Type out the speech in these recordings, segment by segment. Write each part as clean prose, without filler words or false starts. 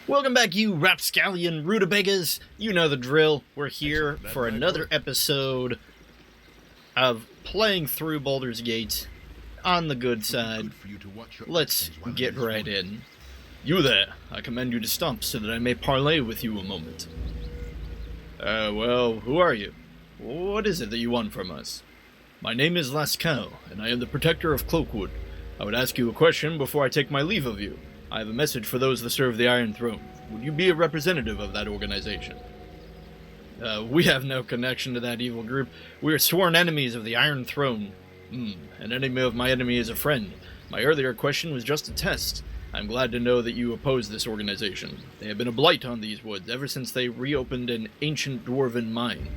Welcome back, you rapscallion rutabagas. You know the drill. We're here for another episode of playing through Baldur's Gate on the good side. Let's get right in. You there, I command you to stop so that I may parley with you a moment. Well, who are you? What is it that you want from us? My name is Lascal, and I am the protector of Cloakwood. I would ask you a question before I take my leave of you. I have a message for those that serve the Iron Throne. Would you be a representative of that organization? We have no connection to that evil group. We are sworn enemies of the Iron Throne. An enemy of my enemy is a friend. My earlier question was just a test. I'm glad to know that you oppose this organization. They have been a blight on these woods ever since they reopened an ancient dwarven mine.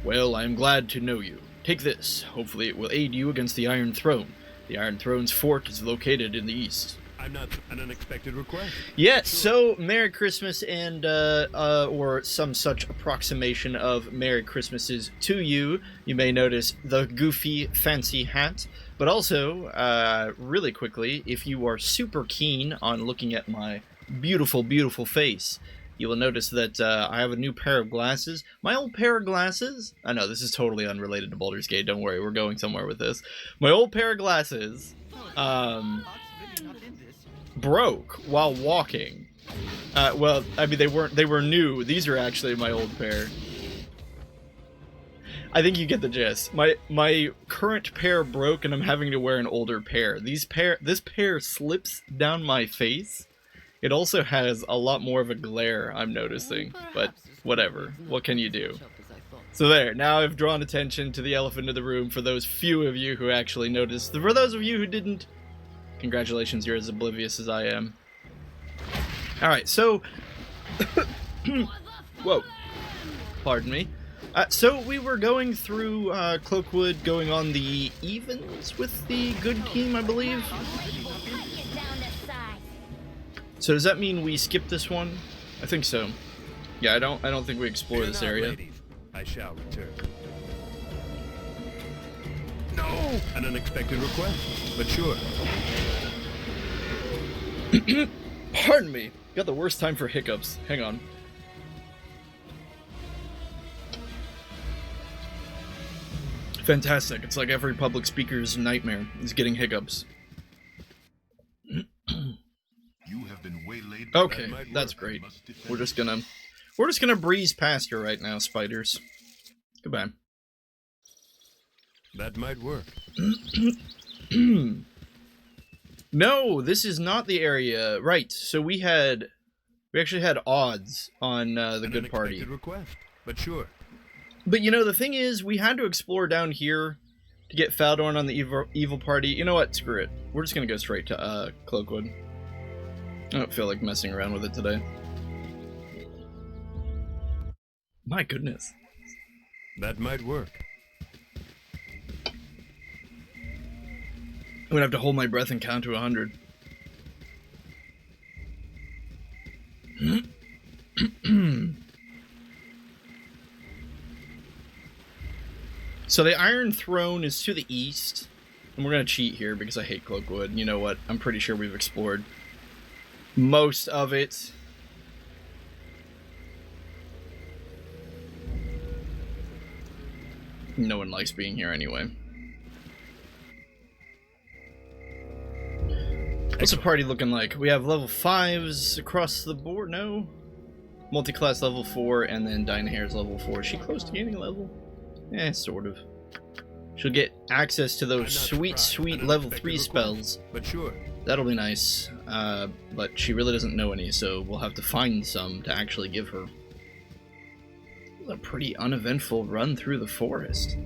Well, I am glad to know you. Take this. Hopefully it will aid you against the Iron Throne. The Iron Throne's fork is located in the east. I'm not an unexpected request. Yes, so Merry Christmas and, or some such approximation of Merry Christmases to you. You may notice the goofy, fancy hat, but also, really quickly, if you are super keen on looking at my beautiful, beautiful face, you will notice that I have a new pair of glasses. My old pair of glasses, I know this is totally unrelated to Baldur's Gate, don't worry, we're going somewhere with this. My old pair of glasses, broke while walking. Well, I mean, they were new. These are actually my old pair. I think you get the gist. My current pair broke and I'm having to wear an older pair. This pair slips down my face. It also has a lot more of a glare, I'm noticing, but whatever. What can you do? So there, now I've drawn attention to the elephant in the room for those few of you who actually noticed. For those of you who didn't, congratulations, you're as oblivious as I am. Alright, so... Whoa. Pardon me. So we were going through Cloakwood, going on the evens with the good team, I believe. So does that mean we skip this one? I think so. Yeah, I don't think we explore this area. I shall return. No! An unexpected request, but sure. Pardon me. Got the worst time for hiccups. Hang on. Fantastic. It's like every public speaker's nightmare is getting hiccups. You have been waylaid. Okay, that's great. We're just gonna breeze past her right now, spiders. Goodbye. That might work. No, this is not the area. Right, so we actually had odds on the good party. Request, but sure. But you know, the thing is, we had to explore down here to get Faldorn on the evil party. You know what? Screw it. We're just gonna go straight to Cloakwood. I don't feel like messing around with it today. My goodness. That might work. I'm gonna have to hold my breath and count to 100. So the Iron Throne is to the east, and we're gonna cheat here because I hate Cloakwood. You know what? I'm pretty sure we've explored most of it. No one likes being here anyway. What's the party looking like? We have level 5s across the board. No? Multi-class level 4, and then Dynahair's level 4. Is she close to gaining level? Eh, sort of. She'll get access to those sweet, sweet level 3 spells. But sure. That'll be nice. But she really doesn't know any, so we'll have to find some to actually give her. It was a pretty uneventful run through the forest.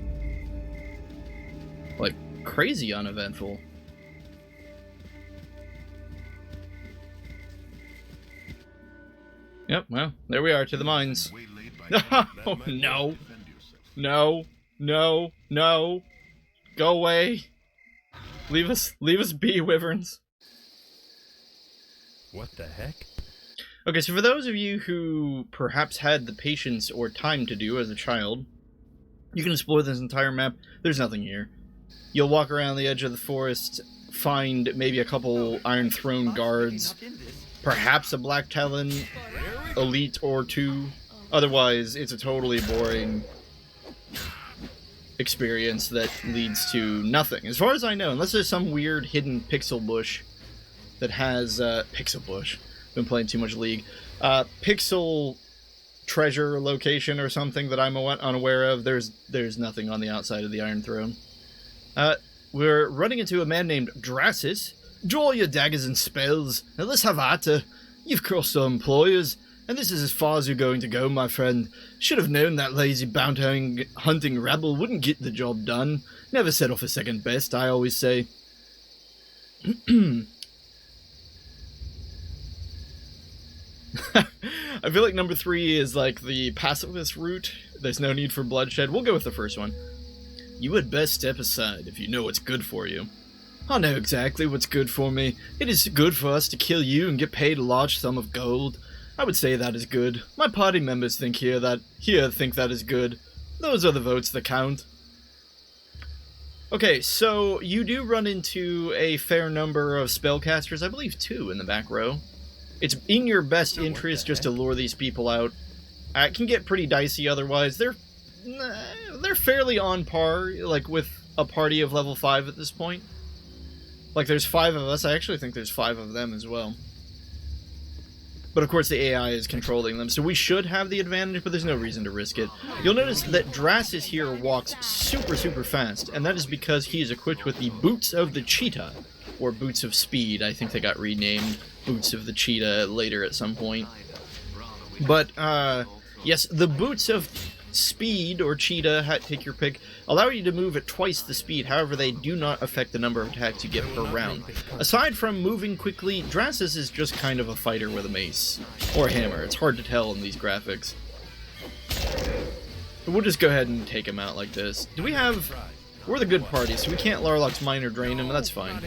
Like, crazy uneventful. Yep, well, there we are, to the mines. Oh, no. No. No. No. Go away. Leave us be, wyverns. What the heck? Okay, so for those of you who perhaps had the patience or time to do as a child, you can explore this entire map. There's nothing here. You'll walk around the edge of the forest, find maybe a couple Iron Throne guards, perhaps a Black Talon, elite or two. Otherwise, it's a totally boring experience that leads to nothing. As far as I know, unless there's some weird hidden pixel bush that has, pixel bush. Been playing too much League. Pixel treasure location or something that I'm unaware of. There's nothing on the outside of the Iron Throne. We're running into a man named Drassis. Draw your daggers and spells, and let's have at it. You've crossed our employers, and this is as far as you're going to go, my friend. Should have known that lazy bounty hunting rabble wouldn't get the job done. Never settle for second best, I always say. I feel like number 3 is like the pacifist route. There's no need for bloodshed. We'll go with the first one. You had best step aside if you know what's good for you. I know exactly what's good for me. It is good for us to kill you and get paid a large sum of gold. I would say that is good. My party members think that is good. Those are the votes that count. Okay, so you do run into a fair number of spellcasters. I believe 2 in the back row. It's in your best interest just to lure these people out. It can get pretty dicey otherwise. They're fairly on par, like, with a party of level 5 at this point. Like, there's 5 of us. I actually think there's 5 of them as well. But, of course, the AI is controlling them, so we should have the advantage, but there's no reason to risk it. You'll notice that Drassis here walks super, super fast, and that is because he is equipped with the Boots of the Cheetah, or Boots of Speed. I think they got renamed Boots of the Cheetah later at some point. But, yes, the Boots of Speed, or Cheetah, take your pick, allow you to move at twice the speed. However, they do not affect the number of attacks you get per round. Aside from moving quickly, Drassis is just kind of a fighter with a mace. Or a hammer. It's hard to tell in these graphics. But we'll just go ahead and take him out like this. Do we have... We're the good party, so we can't Larlock's Mine or drain him, that's fine.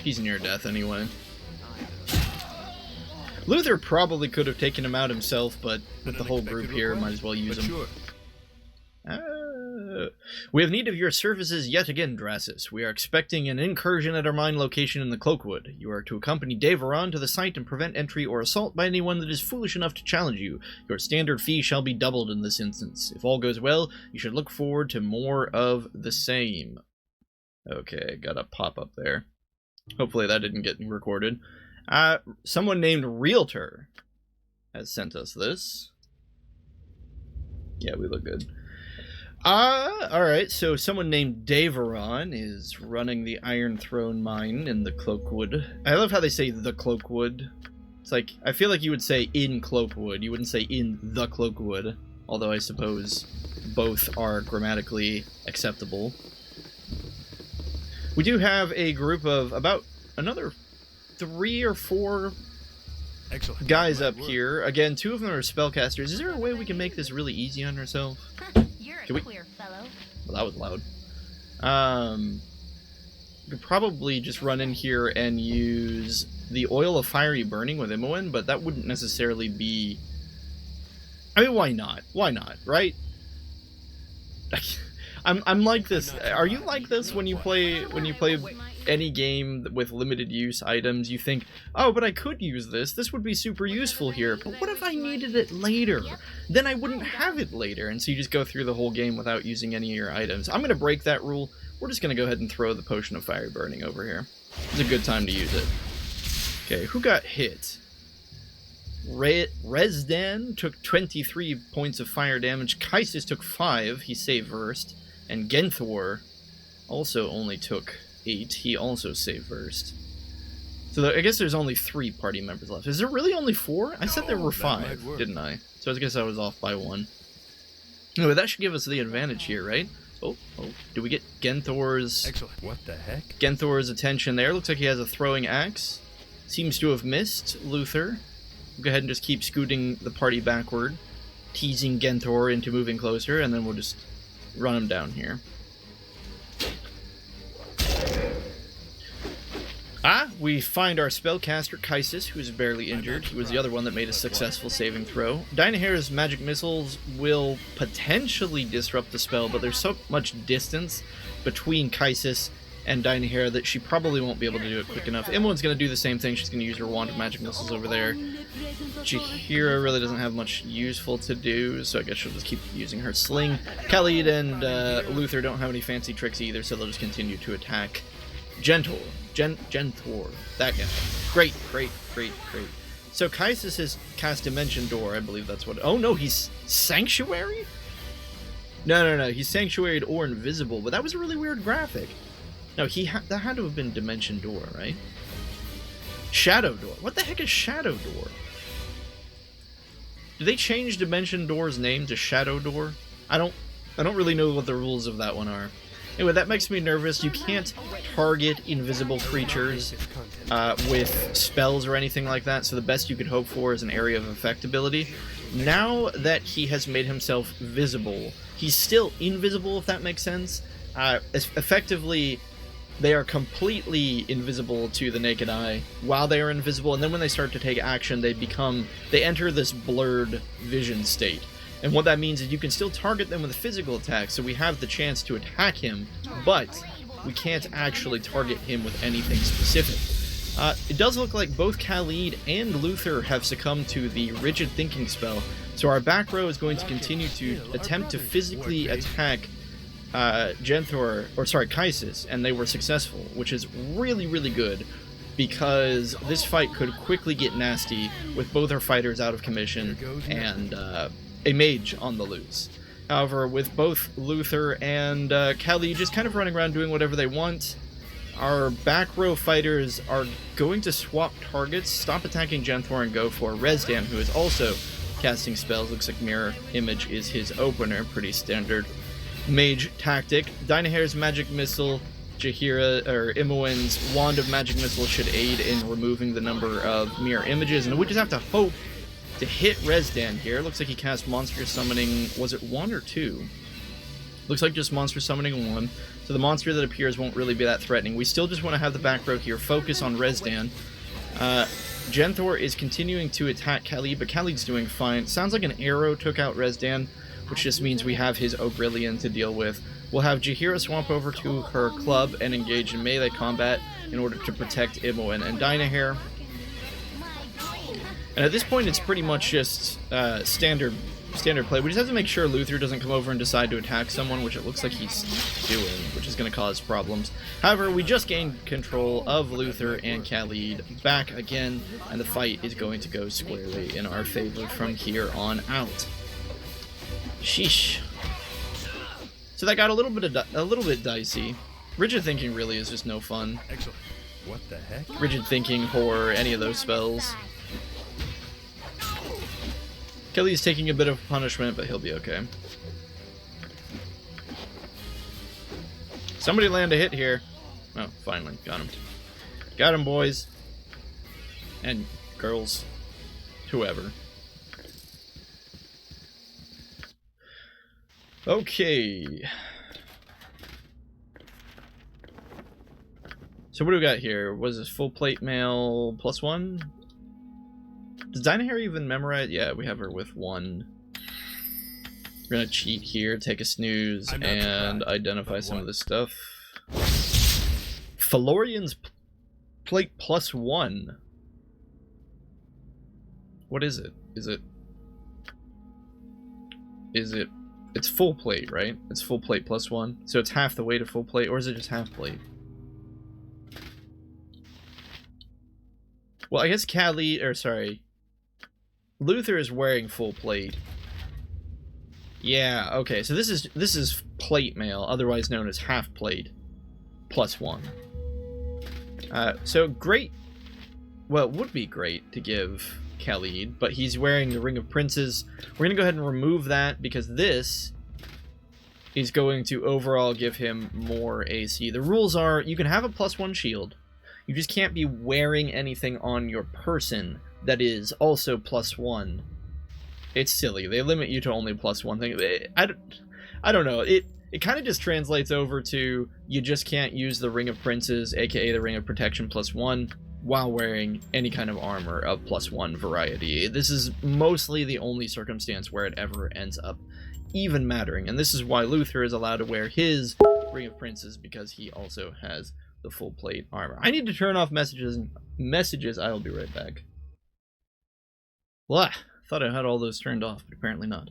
He's near death anyway. Luther probably could have taken him out himself, but with the whole group here, might as well use him. We have need of your services yet again, Drassis. We are expecting an incursion at our mine location in the Cloakwood. You are to accompany Daveron to the site and prevent entry or assault by anyone that is foolish enough to challenge you. Your standard fee shall be doubled in this instance. If all goes well, you should look forward to more of the same. Okay, got a pop-up there. Hopefully that didn't get recorded. Someone named Realtor has sent us this. Yeah, we look good. Alright, so someone named Daveron is running the Iron Throne mine in the Cloakwood. I love how they say the Cloakwood. It's like, I feel like you would say in Cloakwood, you wouldn't say in the Cloakwood. Although I suppose both are grammatically acceptable. We do have a group of about another 3 or 4 guys up here. Again, 2 of them are spellcasters. Is there a way we can make this really easy on ourselves? You're a queer fellow. Well, that was loud. We could probably just run in here and use the Oil of Fiery Burning with Imoen, but that wouldn't necessarily be... I mean, why not? Why not, right? I'm like this. Are you like this when you play any game with limited use items? You think, oh, but I could use this. This would be super useful here. But what if I needed it later? Then I wouldn't have it later. And so you just go through the whole game without using any of your items. I'm going to break that rule. We're just going to go ahead and throw the Potion of Fire Burning over here. It's a good time to use it. Okay, who got hit? Resdan took 23 points of fire damage. Kaisis took 5. He saved first. And Genthor also only took 8. He also saved first. So I guess there's only 3 party members left. Is there really only 4? I said there were 5, didn't I? So I guess I was off by 1. Anyway, that should give us the advantage here, right? Oh, do we get Genthor's... Excellent. What the heck? Genthor's attention there. Looks like he has a throwing axe. Seems to have missed Luther. We'll go ahead and just keep scooting the party backward. Teasing Genthor into moving closer, and then we'll just... run him down here. We find our spellcaster Kaisis, who's barely injured. He was the other one that made a successful saving throw. Dynahair's magic missiles will potentially disrupt the spell, but there's so much distance between Kaisis and Dynahair that she probably won't be able to do it quick enough. Imoen's going to do the same thing. She's going to use her Wand of Magic Missiles over there. Jaheira really doesn't have much useful to do, so I guess she'll just keep using her Sling. Khalid and Luther don't have any fancy tricks either, so they'll just continue to attack Gentor, that guy. Great. So Kaisis has cast Dimension Door, I believe that's what... Oh no, he's Sanctuary? No, he's Sanctuaried or Invisible, but that was a really weird graphic. No, that had to have been Dimension Door, right? Shadow Door. What the heck is Shadow Door? Did they change Dimension Door's name to Shadow Door? I don't really know what the rules of that one are. Anyway, that makes me nervous. You can't target invisible creatures with spells or anything like that, so the best you could hope for is an Area of Effect ability. Now that he has made himself visible, he's still invisible, if that makes sense. Effectively, they are completely invisible to the naked eye while they are invisible, and then when they start to take action, they enter this blurred vision state. And what that means is you can still target them with a physical attack, so we have the chance to attack him, but we can't actually target him with anything specific. It does look like both Khalid and Luther have succumbed to the Rigid Thinking spell, so our back row is going to continue to attempt to physically attack Kaisis, and they were successful, which is really, really good, because this fight could quickly get nasty with both our fighters out of commission and a mage on the loose. However, with both Luther and Khalid just kind of running around doing whatever they want, our back row fighters are going to swap targets, stop attacking Genthor, and go for Rezdan, who is also casting spells. Looks like Mirror Image is his opener, pretty standard mage tactic. Dynahair's Magic Missile, Imoen's Wand of Magic Missile should aid in removing the number of mirror images, and we just have to hope to hit Rezdan here. Looks like he cast Monster Summoning, was it 1 or 2? Looks like just Monster Summoning 1, so the monster that appears won't really be that threatening. We still just want to have the back row here focus on Rezdan. Genthor is continuing to attack Khalid, but Khalid's doing fine. Sounds like an arrow took out Rezdan, which just means we have his Ogrillion to deal with. We'll have Jaheira swamp over to her club and engage in melee combat in order to protect Imoen and Dynahair. And at this point, it's pretty much just standard play. We just have to make sure Luther doesn't come over and decide to attack someone, which it looks like he's doing, which is going to cause problems. However, we just gained control of Luther and Khalid back again, and the fight is going to go squarely in our favor from here on out. Sheesh. So that got a little bit dicey. Rigid Thinking really is just no fun. Excellent. What the heck? Rigid Thinking, Horror, any of those spells. Kelly's taking a bit of punishment, but he'll be okay. Somebody land a hit here. Oh, finally. Got him. Got him, boys. And girls. Whoever. Okay. So what do we got here? Was this full plate mail +1? Does Dynahair even memorize? Yeah, we have her with 1. We're gonna cheat here, take a snooze, and identify some of this stuff. Felorian's plate +1. What is it? It's full plate, right? It's full plate +1. So it's half the weight of full plate, or is it just half plate? Well, I guess Luther is wearing full plate. Yeah, okay, so this is plate mail, otherwise known as half plate +1. So great. Well, it would be great to give Khalid, but he's wearing the Ring of Princes. We're gonna go ahead and remove that because this is going to overall give him more AC. The rules are you can have a +1 shield. You just can't be wearing anything on your person that is also +1. It's silly. They limit you to only +1 thing. I don't know. It kind of just translates over to you just can't use the Ring of Princes, aka the Ring of Protection +1, while wearing any kind of armor of +1 variety. This is mostly the only circumstance where it ever ends up even mattering, and this is why Luther is allowed to wear his Ring of Princes because he also has the full plate armor. I need to turn off messages. I will be right back. Blah. Thought I had all those turned off, but apparently not.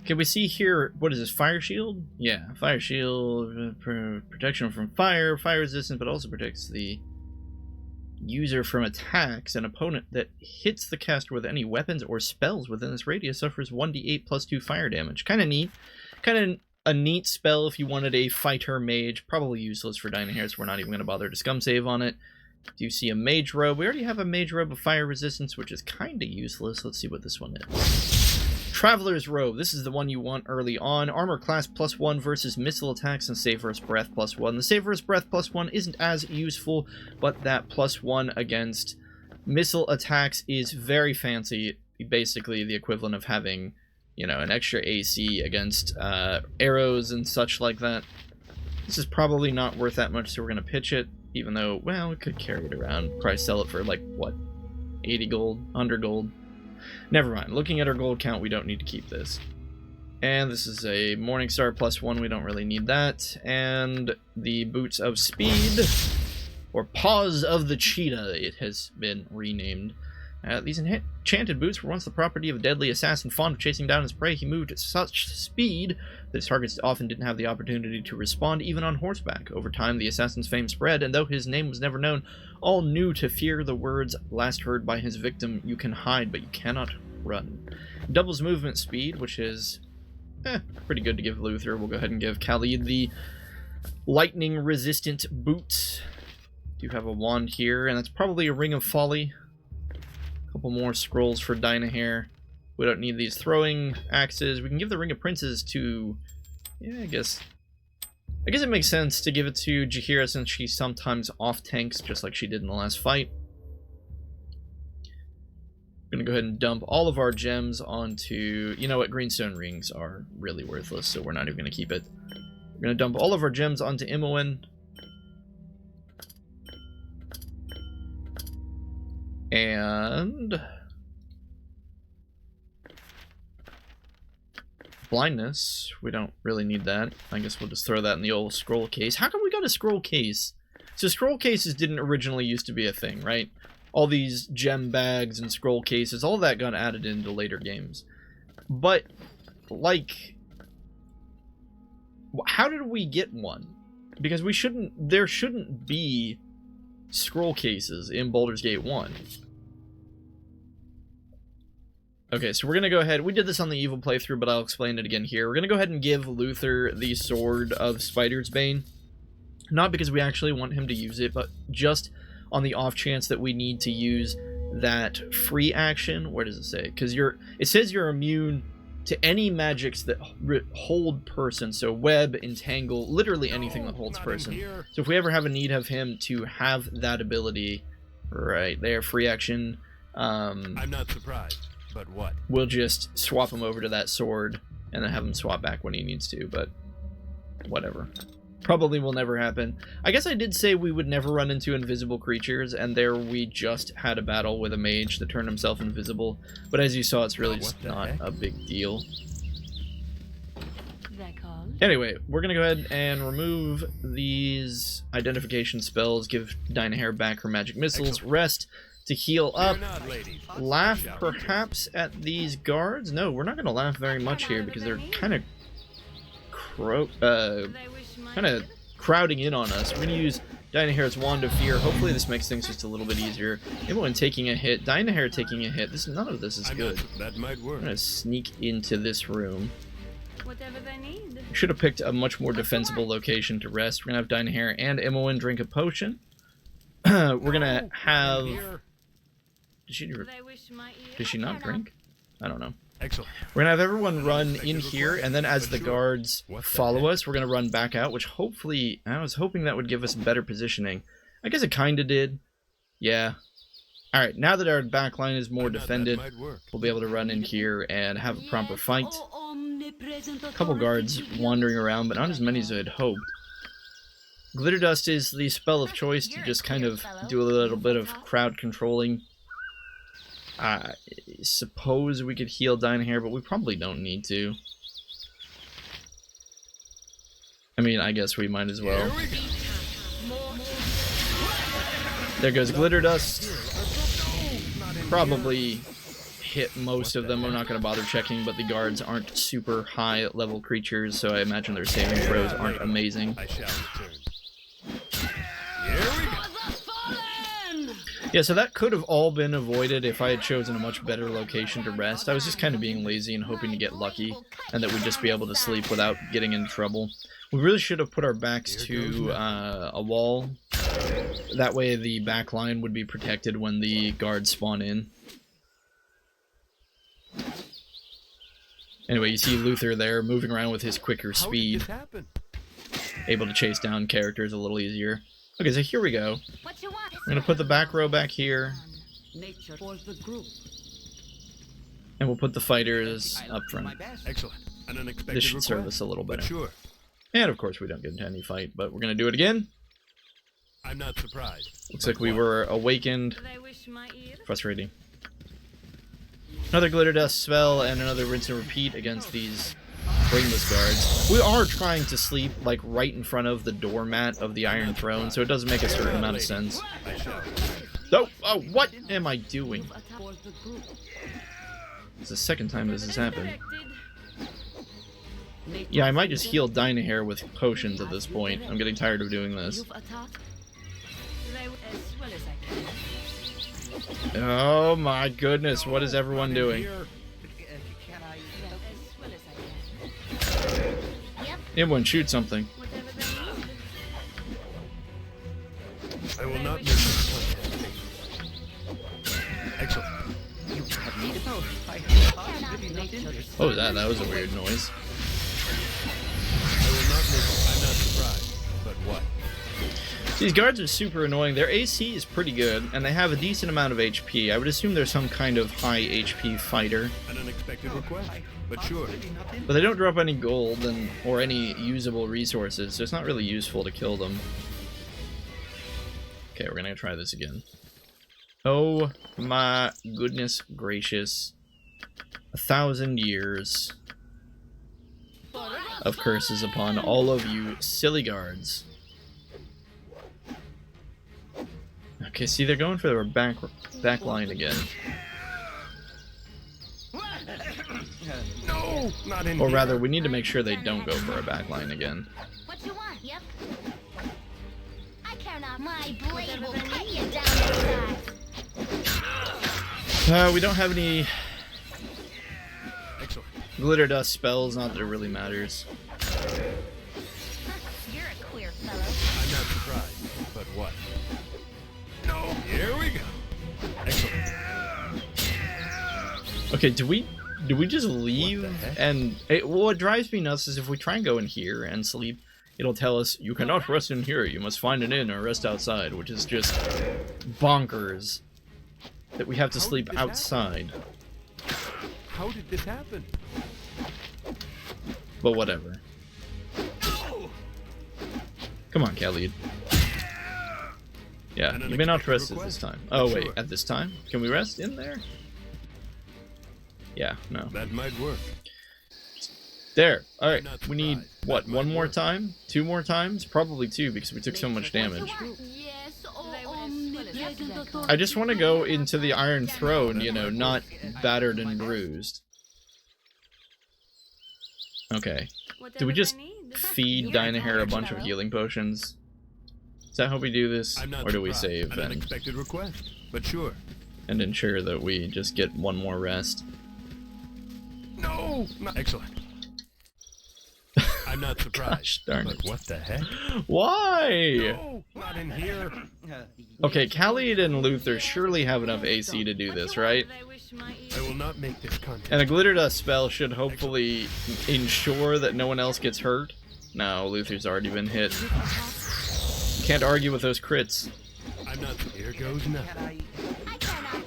Can we see here, what is this, fire shield? Yeah, fire shield, protection from fire resistance, but also protects the user from attacks. An opponent that hits the caster with any weapons or spells within this radius suffers 1d8 plus 2 fire damage. Kind of neat. Kind of a neat spell if you wanted a fighter mage. Probably useless for Dynahair, so we're not even going to bother to scum save on it. Do you see a mage robe? We already have a mage robe of fire resistance, which is kind of useless. Let's see what this one is. Traveler's Robe. This is the one you want early on. Armor class +1 versus missile attacks and save versus breath +1. The save versus breath +1 isn't as useful, but that +1 against missile attacks is very fancy. Basically the equivalent of having, you know, an extra AC against arrows and such like that. This is probably not worth that much, so we're going to pitch it, even though, well, we could carry it around. Probably sell it for, like, what, 80 gold? 100 gold? Never mind. Looking at our gold count, we don't need to keep this. And this is a Morningstar +1. We don't really need that. And the Boots of Speed, or Paws of the Cheetah, it has been renamed. These enchanted boots were once the property of a deadly assassin fond of chasing down his prey. He moved at such speed that his targets often didn't have the opportunity to respond, even on horseback. Over time, the assassin's fame spread, and though his name was never known, all knew to fear the words last heard by his victim, "You can hide, but you cannot run." Doubles movement speed, which is pretty good to give Luther. We'll go ahead and give Khalid the lightning-resistant boots. Do have a wand here, and that's probably a Ring of Folly. Couple more scrolls for Dynahair. We don't need these throwing axes. We can give the Ring of Princes to... yeah, I guess it makes sense to give it to Jaheira since she sometimes off-tanks, just like she did in the last fight. I'm going to go ahead and dump all of our gems onto... you know what? Greenstone rings are really worthless, so we're not even going to keep it. We're going to dump all of our gems onto Imoen. And blindness, we don't really need that. I guess we'll just throw that in the old scroll case. How come we got a scroll case? So scroll cases didn't originally used to be a thing, right? All these gem bags and scroll cases, all that got added into later games. But, like, how did we get one? Because there shouldn't be scroll cases in Baldur's Gate 1. Okay, so we're going to go ahead. We did this on the Evil playthrough, but I'll explain it again here. We're going to go ahead and give Luther the Sword of Spider's Bane. Not because we actually want him to use it, but just on the off chance that we need to use that free action. Where does it say? Because it says you're immune to any magics that hold person. So web, entangle, literally anything that holds person. So if we ever have a need of him to have that ability, right there, free action. I'm not surprised, but what? We'll just swap him over to that sword and then have him swap back when he needs to, but whatever. Probably will never happen. I guess I did say we would never run into invisible creatures, and there we just had a battle with a mage that turned himself invisible. But as you saw, it's really just not a big deal. Anyway, we're going to go ahead and remove these identification spells, give Dynahair back her magic missiles, rest to heal up, laugh perhaps at these guards. No, we're not going to laugh very much here because they're kind of crowding in on us. We're going to use Dynahair's Wand of Fear. Hopefully this makes things just a little bit easier. Everyone taking a hit, Dynahair taking a hit. None of this is good. That might work. I'm going to sneak into this room. Whatever they need. Should have picked a much more defensible location to rest. We're going to have Dynahair and Imoen drink a potion. We're going to have... Did she not drink? I don't know. Excellent. We're going to have everyone run in here, and then as the guards follow us, we're going to run back out, which hopefully... I was hoping that would give us better positioning. I guess it kind of did. Yeah. Alright, now that our backline is more defended, we'll be able to run in here and have a proper fight. A couple guards wandering around, but not as many as I'd hoped. Glitter Dust is the spell of choice to just kind of do a little bit of crowd controlling. I suppose we could heal Dynahair, but we probably don't need to. I mean, I guess we might as well. Here we go. There goes glitter dust. Probably hit most of them. I'm not going to bother checking, but the guards aren't super high level creatures, so I imagine their saving throws aren't amazing. I shall return. Here we go. Yeah, so that could have all been avoided if I had chosen a much better location to rest. I was just kind of being lazy and hoping to get lucky, and that we'd just be able to sleep without getting into trouble. We really should have put our backs to a wall. That way the back line would be protected when the guards spawn in. Anyway, you see Luther there moving around with his quicker speed, able to chase down characters a little easier. Okay, so here we go. I'm going to put the back row back here. And we'll put the fighters up front. Excellent. An unexpected This should request, serve us a little but better. sure. And of course we don't get into any fight, but we're going to do it again. I'm not surprised. Looks like we were awakened. They wish my ear. Frustrating. Another glitter dust spell and another rinse and repeat against these brainless guards. We are trying to sleep like right in front of the doormat of the Iron Throne, so it does make a certain amount of sense. Oh, what am I doing? It's the second time this has happened. Yeah, I might just heal Dynahair with potions at this point. I'm getting tired of doing this. Oh my goodness, what is everyone doing? Everyone shoot something. I will not miss this contest. Excellent. What was that? That was a weird noise. I will not miss. I'm not surprised. But what? These guards are super annoying. Their AC is pretty good, and they have a decent amount of HP. I would assume they're some kind of high HP fighter. An unexpected request, but sure. But they don't drop any gold or any usable resources, so it's not really useful to kill them. Okay, we're gonna try this again. Oh my goodness gracious. 1,000 years of curses upon all of you silly guards. Okay, see, they're going for their back line again. No, not in Or here. rather, we need to make sure they don't go for a back line again. What you want? Yep. I care not. My blade will cut you down to size. We don't have any Excellent. glitter dust spells, not that it really matters. You're a queer fellow. I'm not surprised. But what? No. Here we go. Excellent. Okay, do we just leave? What the heck? And what drives me nuts is if we try and go in here and sleep, it'll tell us you cannot rest in here. You must find an inn or rest outside, which is just bonkers. That we have to How sleep did this outside. How did this happen? But whatever. Come on, Khalid. Yeah, An you may not unexpected rest at request? this time. Oh wait, Sure. at this time? Can we rest in there? Yeah, no. That might work. There. Alright, Not we need, surprised. what, That one might more work. time? 2 more times? Probably 2 because we took so much damage. Yes. I just want to go into the Iron Throne, you know, not battered and bruised. Okay. Do we just feed Dynahair a bunch of healing potions? Is that how we do this? I'm not Or do we surprised. save An and unexpected request, but sure. ensure that we just get one more rest? No. Excellent. I'm not surprised. Gosh darn but it. what the heck? Why? No, not in here. Okay, Khalid and Luther surely have enough AC to do this, right? I will not make this contest. And a glitter dust spell should hopefully ensure that no one else gets hurt. No, Luther's already been hit. Can't argue with those crits. I'm not. Here goes nothing. I care not.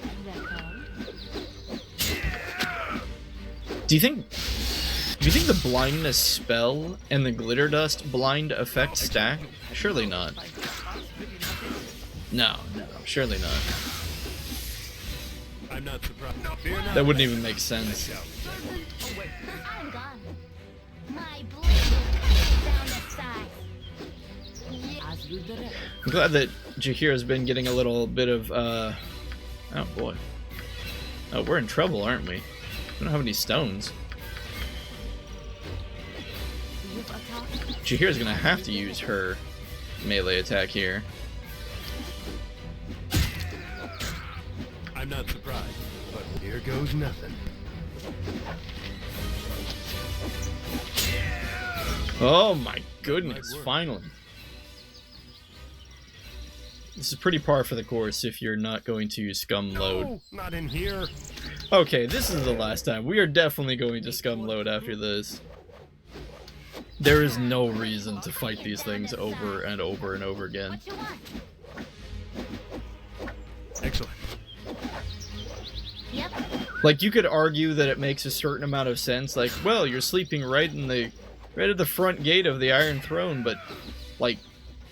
Do you think the blindness spell and the glitter dust blind effect stack? Surely not. No, surely not. I'm not surprised. No, fear not. That wouldn't even make sense. I'm gone. My blade will cut you down to exercise. I'm glad that Jahir's been getting a little bit of, oh boy. Oh, we're in trouble, aren't we? We don't have any stones. Jahir's gonna have to use her melee attack here. I'm not surprised, but here goes nothing. Oh my goodness, finally. This is pretty par for the course if you're not going to scum load. No, not in here. Okay, this is the last time. We are definitely going to scum load after this. There is no reason to fight these things over and over and over again. What you want? Excellent. Yep. Like, you could argue that it makes a certain amount of sense, like, well, you're sleeping right at the front gate of the Iron Throne, but, like,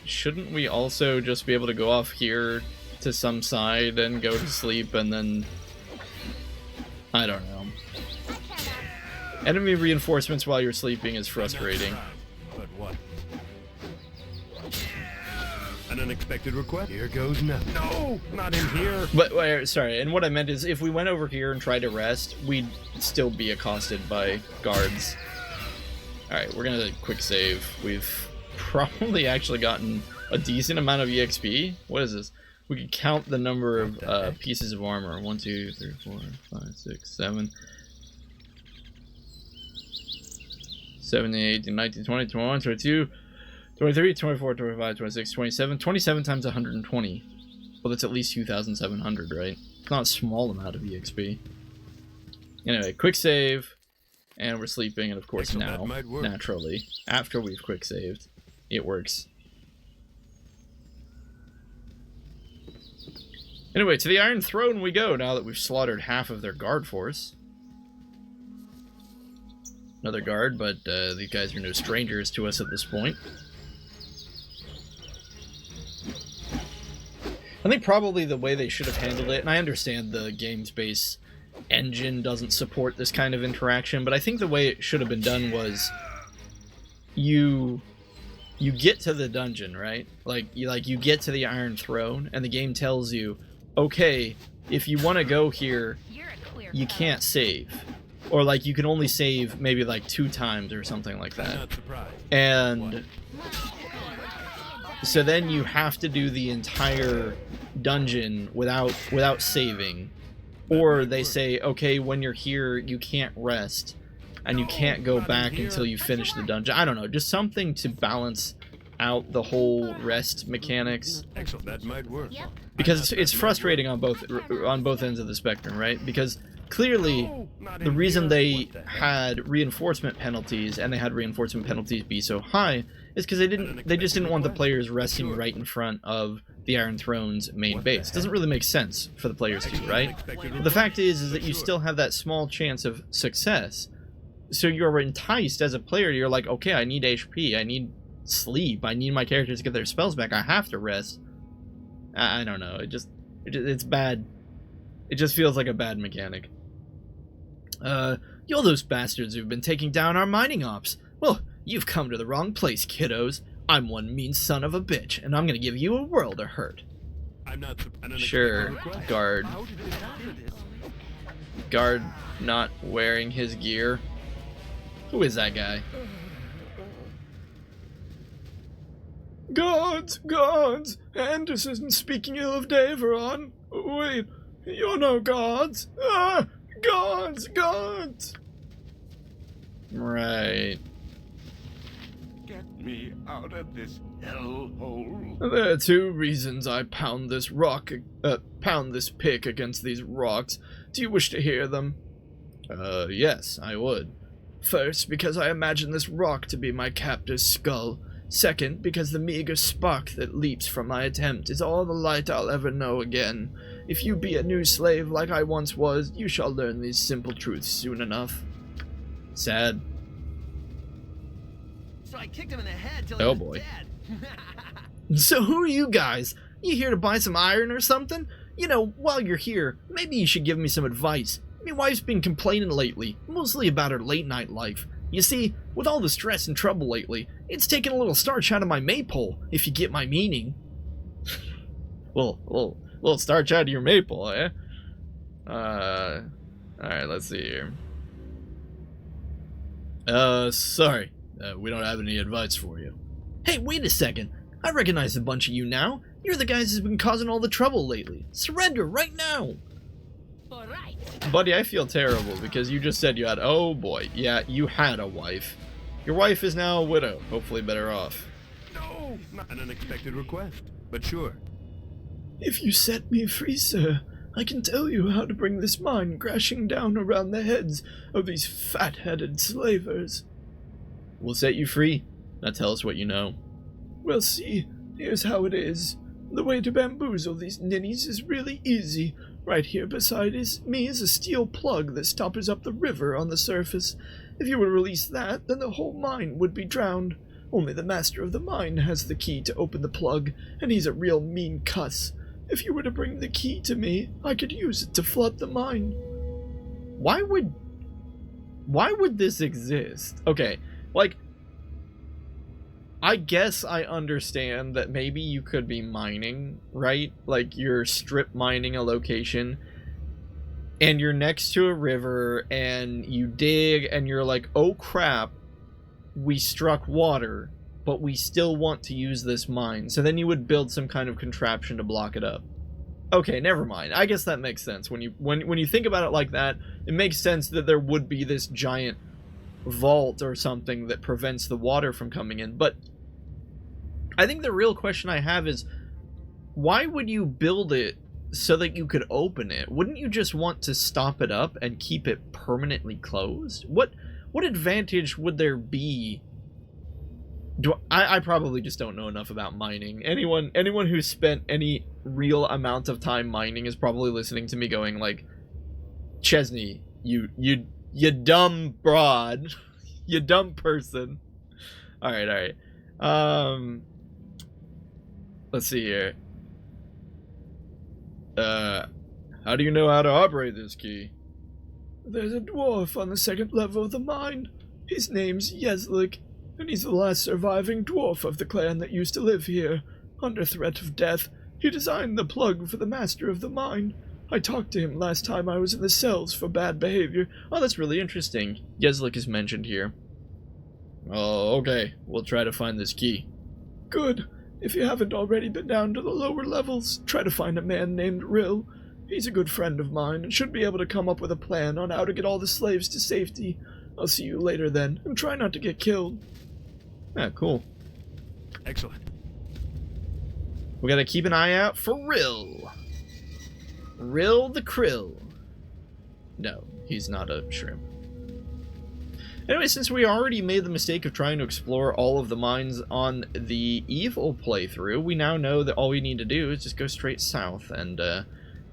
shouldn't we also just be able to go off here to some side and go to sleep and then... I don't know. Enemy reinforcements while you're sleeping is frustrating. But what? An unexpected request. Here goes nothing. No, not in here. But, sorry, and what I meant is if we went over here and tried to rest, we'd still be accosted by guards. Alright, we're gonna quick save. We've probably actually gotten a decent amount of EXP. What is this? We can count the number of pieces of armor. 1, 2, 3, 4, 5, 6, 7. 17, 18, 19, 20, 21, 22, 23, 24, 25, 26, 27. 27 times 120. Well, that's at least 2,700, right? It's not a small amount of EXP. Anyway, quick save. And we're sleeping, and of course now, naturally, after we've quick saved, it works. Anyway, to the Iron Throne we go, now that we've slaughtered half of their guard force. Another guard, but these guys are no strangers to us at this point. I think probably the way they should have handled it, and I understand the game's base engine doesn't support this kind of interaction, but I think the way it should have been done was you get to the dungeon, right? Like you get to the Iron Throne, and the game tells you, okay, if you want to go here, you can't save. Or, like, you can only save maybe, like, 2 times or something like that. And so then you have to do the entire dungeon without saving. Or they say, okay, when you're here, you can't rest. And you can't go back until you finish the dungeon. I don't know, just something to balance out the whole rest mechanics. Excellent, that might work. Because it's frustrating on both ends of the spectrum, right? Because clearly, the reason they had reinforcement penalties, and they had reinforcement penalties be so high, is because they just didn't want the players resting right in front of the Iron Throne's main base. It doesn't really make sense for the players to, right? But the fact is that you still have that small chance of success. So you're enticed as a player, you're like, okay, I need HP, I need sleep, I need my characters to get their spells back, I have to rest. I don't know, it's bad. It just feels like a bad mechanic. You're those bastards who've been taking down our mining ops. Well, you've come to the wrong place, kiddos. I'm one mean son of a bitch, and I'm gonna give you a world of hurt. I'm not sure, guard. Guard not wearing his gear. Who is that guy? Guards! Anderson speaking ill of Daveron. Wait, you're no guards. Ah! Guards! Right. Get me out of this hellhole. There are 2 reasons I pound this pick against these rocks. Do you wish to hear them? Yes, I would. First, because I imagine this rock to be my captor's skull. Second, because the meager spark that leaps from my attempt is all the light I'll ever know again. If you be a new slave like I once was, you shall learn these simple truths soon enough. Sad. So I kicked him in the head till Oh he was boy. dead. So who are you guys? You here to buy some iron or something? You know, while you're here, maybe you should give me some advice. My wife's been complaining lately, mostly about her late night life. You see, with all the stress and trouble lately, it's taken a little starch out of my maypole, if you get my meaning. little starch out of your maple, eh? Alright, let's see here. Sorry. We don't have any advice for you. Hey, wait a second. I recognize a bunch of you now. You're the guys who's been causing all the trouble lately. Surrender right now! All right. Buddy, I feel terrible because you just said you had... Oh boy, yeah, you had a wife. Your wife is now a widow. Hopefully better off. No, not an unexpected request, but sure. If you set me free, sir, I can tell you how to bring this mine crashing down around the heads of these fat-headed slavers. We'll set you free. Now tell us what you know. Well, see, here's how it is. The way to bamboozle these ninnies is really easy. Right here beside me is a steel plug that stoppers up the river on the surface. If you would release that, then the whole mine would be drowned. Only the master of the mine has the key to open the plug, and he's a real mean cuss. If you were to bring the key to me, I could use it to flood the mine. Why would this exist? Okay, like, I guess I understand that maybe you could be mining, right? Like, you're strip mining a location, and you're next to a river, and you dig, and you're like, oh crap, we struck water, but we still want to use this mine. So then you would build some kind of contraption to block it up. Okay, never mind. I guess that makes sense. When you think about it like that, it makes sense that there would be this giant vault or something that prevents the water from coming in. But I think the real question I have is, why would you build it so that you could open it? Wouldn't you just want to stop it up and keep it permanently closed? What advantage would there be? I probably just don't know enough about mining. Anyone who's spent any real amount of time mining is probably listening to me going like, Chezni, you dumb broad, you dumb person. All right. Let's see here. How do you know how to operate this key? There's a dwarf on the second level of the mine. His name's Yezlik, and he's the last surviving dwarf of the clan that used to live here. Under threat of death, he designed the plug for the master of the mine. I talked to him last time I was in the cells for bad behavior. Oh, that's really interesting. Yezlik is mentioned here. Oh, okay. We'll try to find this key. Good. If you haven't already been down to the lower levels, try to find a man named Rill. He's a good friend of mine and should be able to come up with a plan on how to get all the slaves to safety. I'll see you later then, and try not to get killed. Ah, cool. Excellent. We gotta keep an eye out for Rill. Rill the Krill. No, he's not a shrimp. Anyway, since we already made the mistake of trying to explore all of the mines on the evil playthrough, we now know that all we need to do is just go straight south, and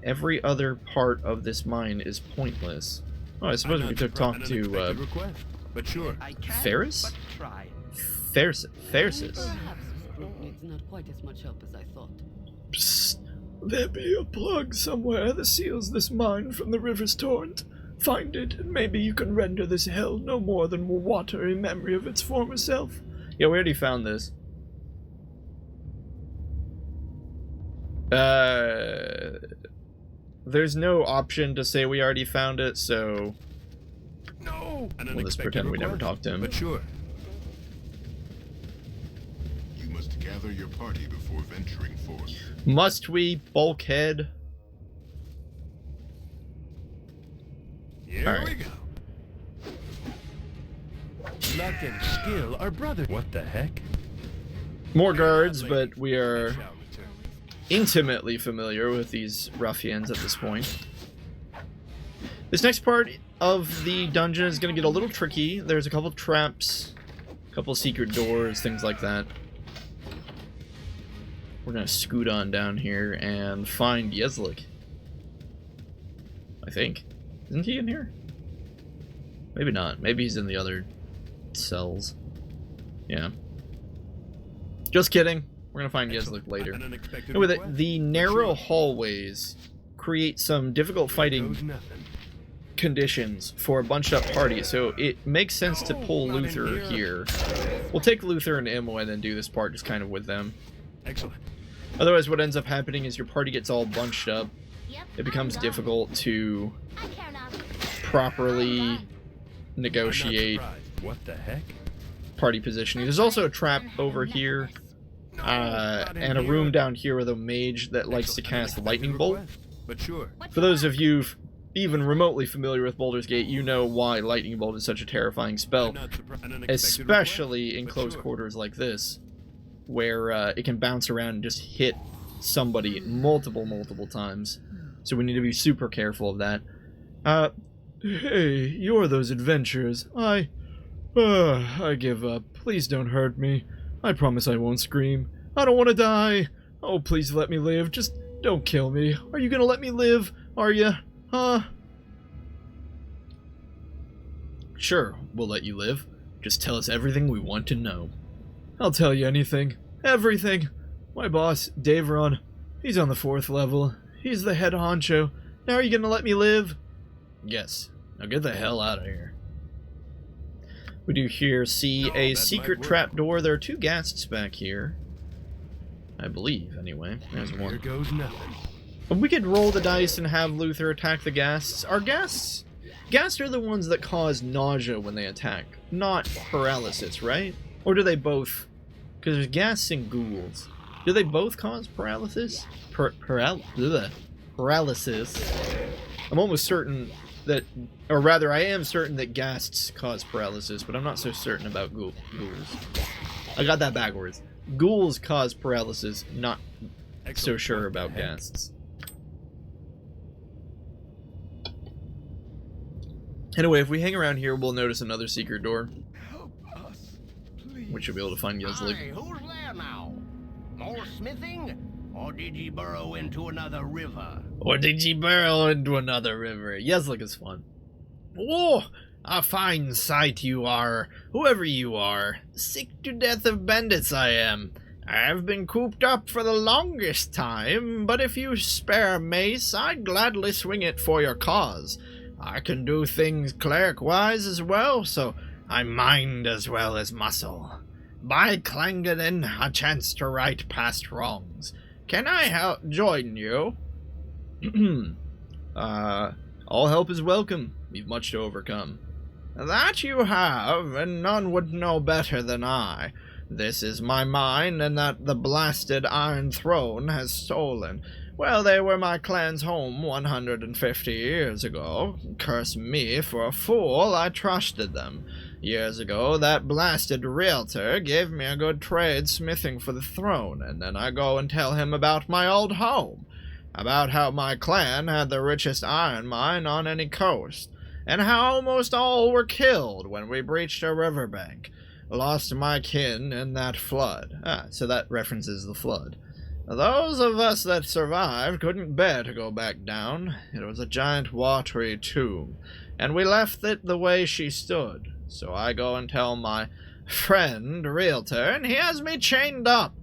every other part of this mine is pointless. Oh, I suppose we could talk to request, but sure. Ferris? Ferris. Perhaps this group needs not quite as much help as I thought. Psst. There be a plug somewhere that seals this mine from the river's torrent. Find it, and maybe you can render this hell no more than water in memory of its former self. Yeah, we already found this. There's no option to say we already found it, so No! we'll just pretend we never talked to him. But sure. You must gather your party before venturing forth. Must we, bulkhead? Here we go. Luck and skill are brother. What the heck? More guards, but we are intimately familiar with these ruffians at this point. This next part of the dungeon is going to get a little tricky. There's a couple traps, a couple secret doors, things like that. We're going to scoot on down here and find Yezlik. I think. Isn't he in here? Maybe not. Maybe he's in the other cells. Yeah. Just kidding. We're gonna find Yezlik later. And with it, the narrow hallways create some difficult fighting conditions for a bunched up party, so it makes sense to pull Luther here. We'll take Luther and Immo and then do this part just kind of with them. Excellent. Otherwise, what ends up happening is your party gets all bunched up. Yep, It becomes I'm difficult to done. I care not. properly negotiate I'm not surprised. What the heck? party positioning. There's also a trap over here, and a room down here with a mage that likes to cast lightning bolt. But sure. For those of you even remotely familiar with Baldur's Gate, you know why lightning bolt is such a terrifying spell, especially in close quarters like this, where it can bounce around and just hit somebody multiple times. So we need to be super careful of that. Hey, you're those adventurers. I give up. Please don't hurt me. I promise I won't scream. I don't want to die. Oh, please let me live. Just don't kill me. Are you gonna let me live? Are you? Huh? Sure, we'll let you live. Just tell us everything we want to know. I'll tell you anything. Everything. My boss, Davron, he's on the 4th level. He's the head honcho. Now are you gonna let me live? Yes. Now get the hell out of here. We do here see a secret trapdoor. There are 2 ghasts back here. I believe, anyway. There's Here one. goes nothing. We could roll the dice and have Luther attack the ghasts. Are ghasts... Ghasts are the ones that cause nausea when they attack, not paralysis, right? Or do they both... Because there's ghasts and ghouls. Do they both cause paralysis? Paralysis. I'm almost certain that... Or rather, I am certain that ghasts cause paralysis, but I'm not so certain about ghouls. I got that backwards. Ghouls cause paralysis, not so sure about ghasts. Anyway, if we hang around here, we'll notice another secret door. Help us, please. We should be able to find Yuzlik. Hey, who's there now? More smithing? Or did ye burrow into another river? Or did ye burrow into another river? Yuzlik is fun. Oh, a fine sight you are, whoever you are. Sick to death of bandits I am. I've been cooped up for the longest time, but if you spare a mace, I'd gladly swing it for your cause. I can do things cleric-wise as well, so I'm mind as well as muscle. By Clangaden, a chance to right past wrongs. Can I join you? All help is welcome. We've much to overcome. That you have, and none would know better than I. This is my mine, and that the blasted Iron Throne has stolen. Well, they were my clan's home 150 years ago. Curse me for a fool, I trusted them. Years ago, that blasted realtor gave me a good trade smithing for the throne, and then I go and tell him about my old home. About how my clan had the richest iron mine on any coast, and how almost all were killed when we breached a riverbank. Lost my kin in that flood. So that references the flood. Those of us that survived couldn't bear to go back down. It was a giant watery tomb, and we left it the way she stood. So I go and tell my friend, realtor, and he has me chained up.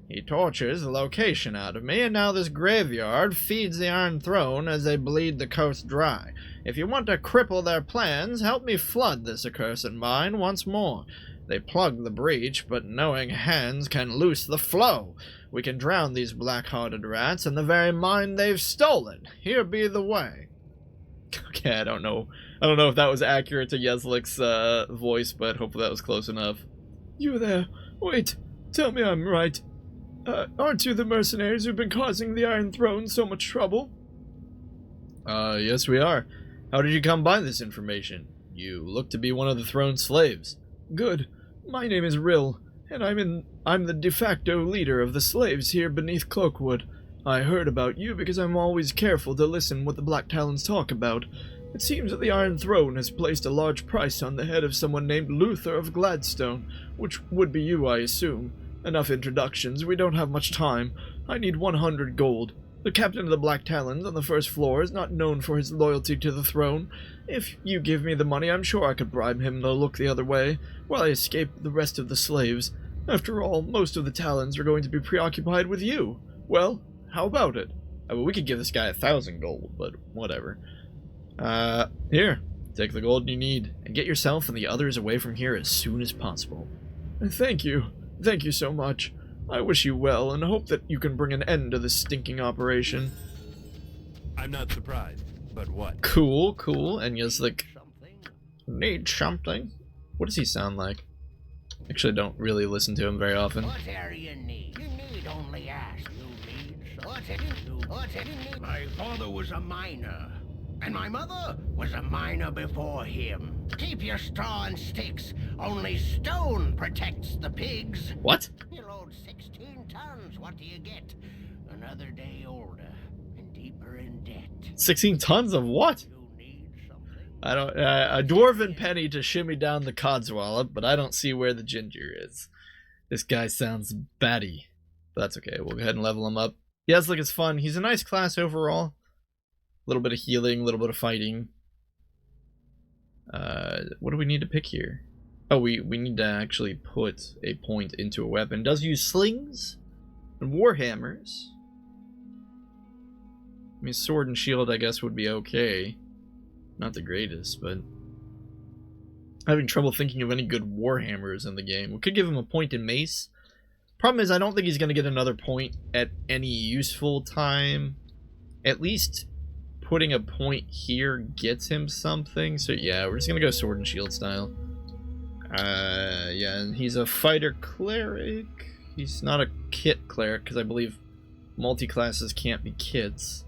He tortures the location out of me, and now this graveyard feeds the Iron Throne as they bleed the coast dry. If you want to cripple their plans, help me flood this accursed mine once more. They plug the breach, but knowing hands can loose the flow. We can drown these black-hearted rats in the very mine they've stolen. Here be the way. Okay, I don't know if that was accurate to Yuzlik's voice, but hopefully that was close enough. You there? Wait, tell me I'm right. Aren't you the mercenaries who've been causing the Iron Throne so much trouble? Yes we are. How did you come by this information? You look to be one of the throne's slaves. Good. My name is Rill, and I'm the de facto leader of the slaves here beneath Cloakwood. I heard about you because I'm always careful to listen what the Black Talons talk about. It seems that the Iron Throne has placed a large price on the head of someone named Luther of Gladstone, which would be you, I assume. Enough introductions, we don't have much time. I need 100 gold. The captain of the Black Talons on the first floor is not known for his loyalty to the throne. If you give me the money, I'm sure I could bribe him to look the other way, while I escape the rest of the slaves. After all, most of the Talons are going to be preoccupied with you. Well, how about it? I mean, we could give this guy 1,000 gold, but whatever. Here. Take the gold you need, and get yourself and the others away from here as soon as possible. Thank you. Thank you so much. I wish you well, and hope that you can bring an end to this stinking operation. I'm not surprised, but what? Cool, cool. And Yezlik, Something. need something? What does he sound like? Actually, don't really listen to him very often. What area you need? You need only ask. You need what you need. My father was a miner, and my mother was a miner before him. Keep your straw and sticks. Only stone protects the pigs. What? You load 16 tons. What do you get? Another day older and deeper in debt. 16 tons of what? You need something. I don't. A dwarven penny to shimmy down the codswallop, but I don't see where the ginger is. This guy sounds batty. But that's okay. We'll go ahead and level him up. Yezlik is fun. He's a nice class overall. A little bit of healing, a little bit of fighting. What do we need to pick here? Oh, we need to actually put a point into a weapon. Does use slings and warhammers. I mean, sword and shield, I guess, would be okay. Not the greatest, but I'm having trouble thinking of any good warhammers in the game. We could give him a point in mace. Problem is, I don't think he's going to get another point at any useful time. At least putting a point here gets him something. So yeah, we're just going to go sword and shield style. Yeah, and he's a fighter cleric. He's not a kit cleric, because I believe multi-classes can't be kits.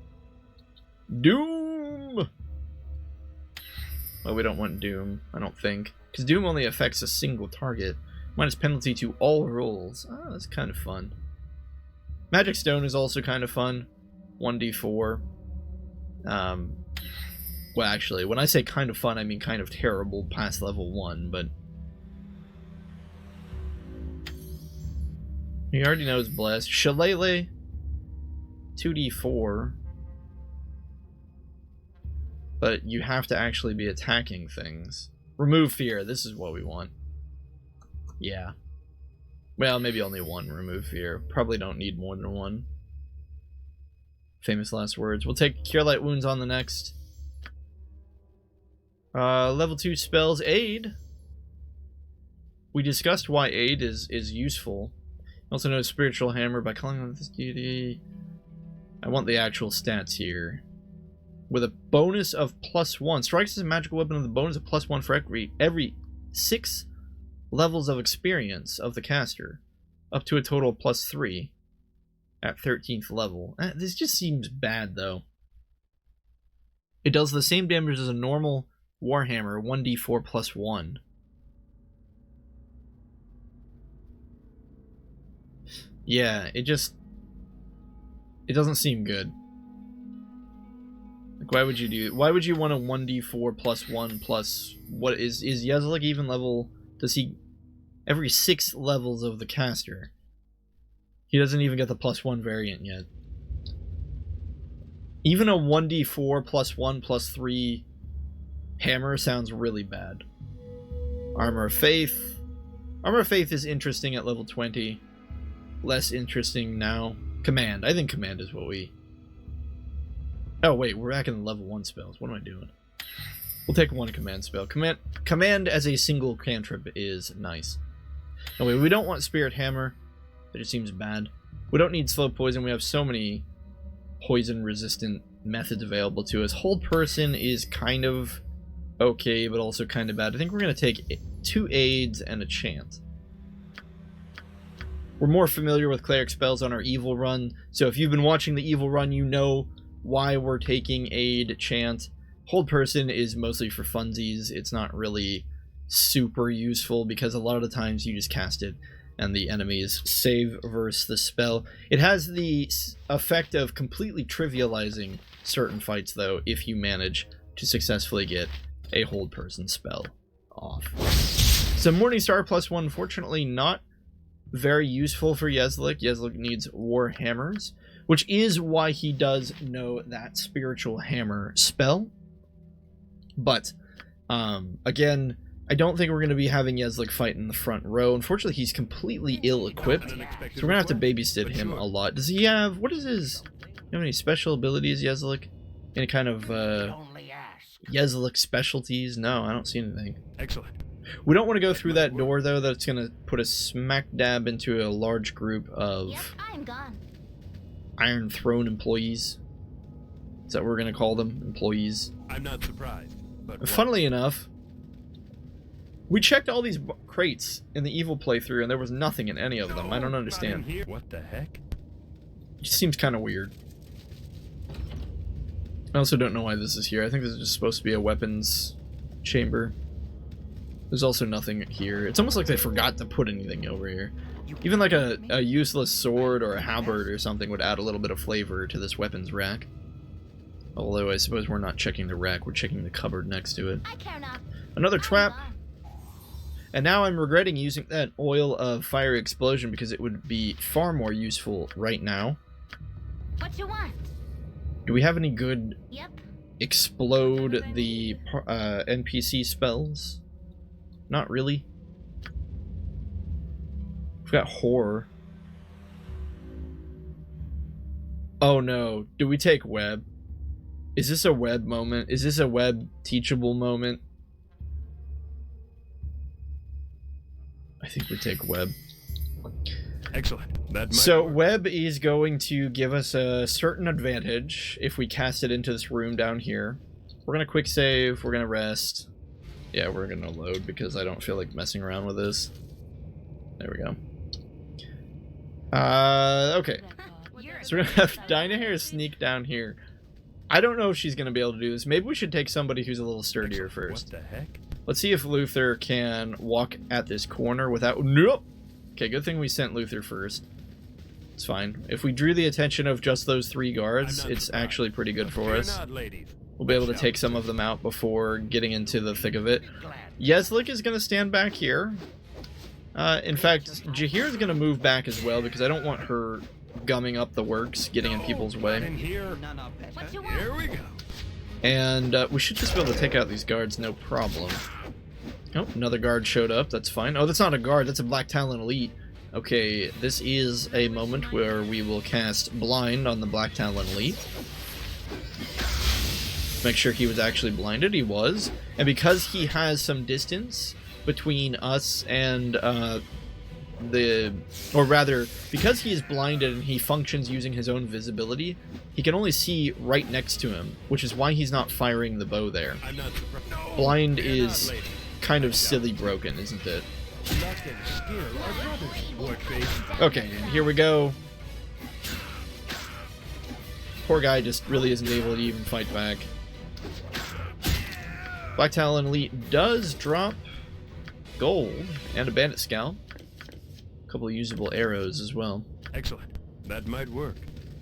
Doom! Well, we don't want Doom, I don't think. Because Doom only affects a single target. Minus penalty to all rolls. Oh, that's kind of fun. Magic Stone is also kind of fun. 1d4. Well, actually, when I say kind of fun, I mean kind of terrible past level 1, but... He already knows Bless. Shillelagh, 2d4. But you have to actually be attacking things. Remove Fear, this is what we want. Yeah. Well, maybe only one remove fear. Probably don't need more than one. Famous last words. We'll take Cure Light Wounds on the next. Level 2 spells. Aid. We discussed why Aid is useful. Also knows Spiritual Hammer by calling on this deity. I want the actual stats here. With a bonus of +1. Strikes as a magical weapon with a bonus of +1 for every 6 levels of experience of the caster, up to a total of +3 at 13th level. This just seems bad, though. It does the same damage as a normal Warhammer, 1d4 +1. Yeah, it doesn't seem good. Like, why would you do? Why would you want a 1d4 +1 plus what is Yezlik even level? Does he every 6 levels of the caster? He doesn't even get the +1 variant yet. Even a 1d4 +1 +3 hammer sounds really bad. Armor of Faith. Armor of Faith is interesting at level 20. Less interesting now. Command. I think Command is what we... Oh wait, we're back in level 1 spells. What am I doing? We'll take one Command spell. Command as a single cantrip is nice. Oh wait, we don't want Spirit Hammer. That just seems bad. We don't need Slow Poison. We have so many poison-resistant methods available to us. Hold Person is kind of okay, but also kind of bad. I think we're going to take 2 aids and a chant. We're more familiar with cleric spells on our evil run, so if you've been watching the evil run, you know why we're taking aid, chant. Hold Person is mostly for funsies. It's not really super useful because a lot of the times you just cast it and the enemies save versus the spell. It has the effect of completely trivializing certain fights, though, if you manage to successfully get a Hold Person spell off. So Morningstar +1, unfortunately not very useful for Yezlik. Yezlik needs War Hammers, which is why he does know that Spiritual Hammer spell. But, again, I don't think we're going to be having Yezlik fight in the front row. Unfortunately, he's completely ill-equipped, so we're going to have to babysit him a lot. Does he have... What is his... Do you have any special abilities, Yezlik? Any kind of Only ask. Yezlik specialties? No, I don't see anything. Excellent. We don't want to go through that door, though. That's going to put us smack dab into a large group of Yep, I'm gone. Iron Throne employees. Is that what we're going to call them? Employees. I'm not surprised. But what? Funnily enough, we checked all these crates in the evil playthrough, and there was nothing in any of them. I don't Not in understand. here. What the heck? It just seems kind of weird. I also don't know why this is here. I think this is just supposed to be a weapons chamber. There's also nothing here. It's almost like they forgot to put anything over here. Even like a useless sword or a halberd or something would add a little bit of flavor to this weapons rack. Although I suppose we're not checking the rack, we're checking the cupboard next to it. I care not. Another I'm trap. gone. And now I'm regretting using that oil of fiery explosion because it would be far more useful right now. What you want? Do we have any good Yep. explode the NPC spells? Not really. We've got horror. Oh no. Do we take web? Is this a web moment? Is this a web teachable moment? I think we take web. Excellent. That might So work. web is going to give us a certain advantage if we cast it into this room down here. We're gonna quick save, we're gonna rest. Yeah, we're gonna load because I don't feel like messing around with this. There we go. Okay. So we're gonna have Dynahair sneak down here. I don't know if she's gonna be able to do this. Maybe we should take somebody who's a little sturdier first. What the heck? Let's see if Luther can walk at this corner without... Nope! Okay, good thing we sent Luther first. It's fine. If we drew the attention of just those 3 guards, I'm not it's surprised. actually pretty good for Fear us. not, ladies. We'll be able to take some of them out before getting into the thick of it. Yezlik is going to stand back here. In fact, Jahir is going to move back as well because I don't want her gumming up the works, getting in people's Not way. in here. What you want? Here we go. And we should just be able to take out these guards, no problem. Oh, another guard showed up. That's fine. Oh, that's not a guard. That's a Black Talon Elite. Okay, this is a moment where we will cast Blind on the Black Talon Elite. Make sure he was actually blinded. He was. And because he has some distance between us and or rather, because he is blinded and he functions using his own visibility, he can only see right next to him, which is why he's not firing the bow there. I'm not surprised. No, Blind fear not, is ladies. kind of silly broken, isn't it? Luck and skill are brothers. What face? Okay, and here we go. Poor guy just really isn't able to even fight back. Black Talon Elite does drop gold and a bandit scalp. A couple of usable arrows as well. Excellent. That might work.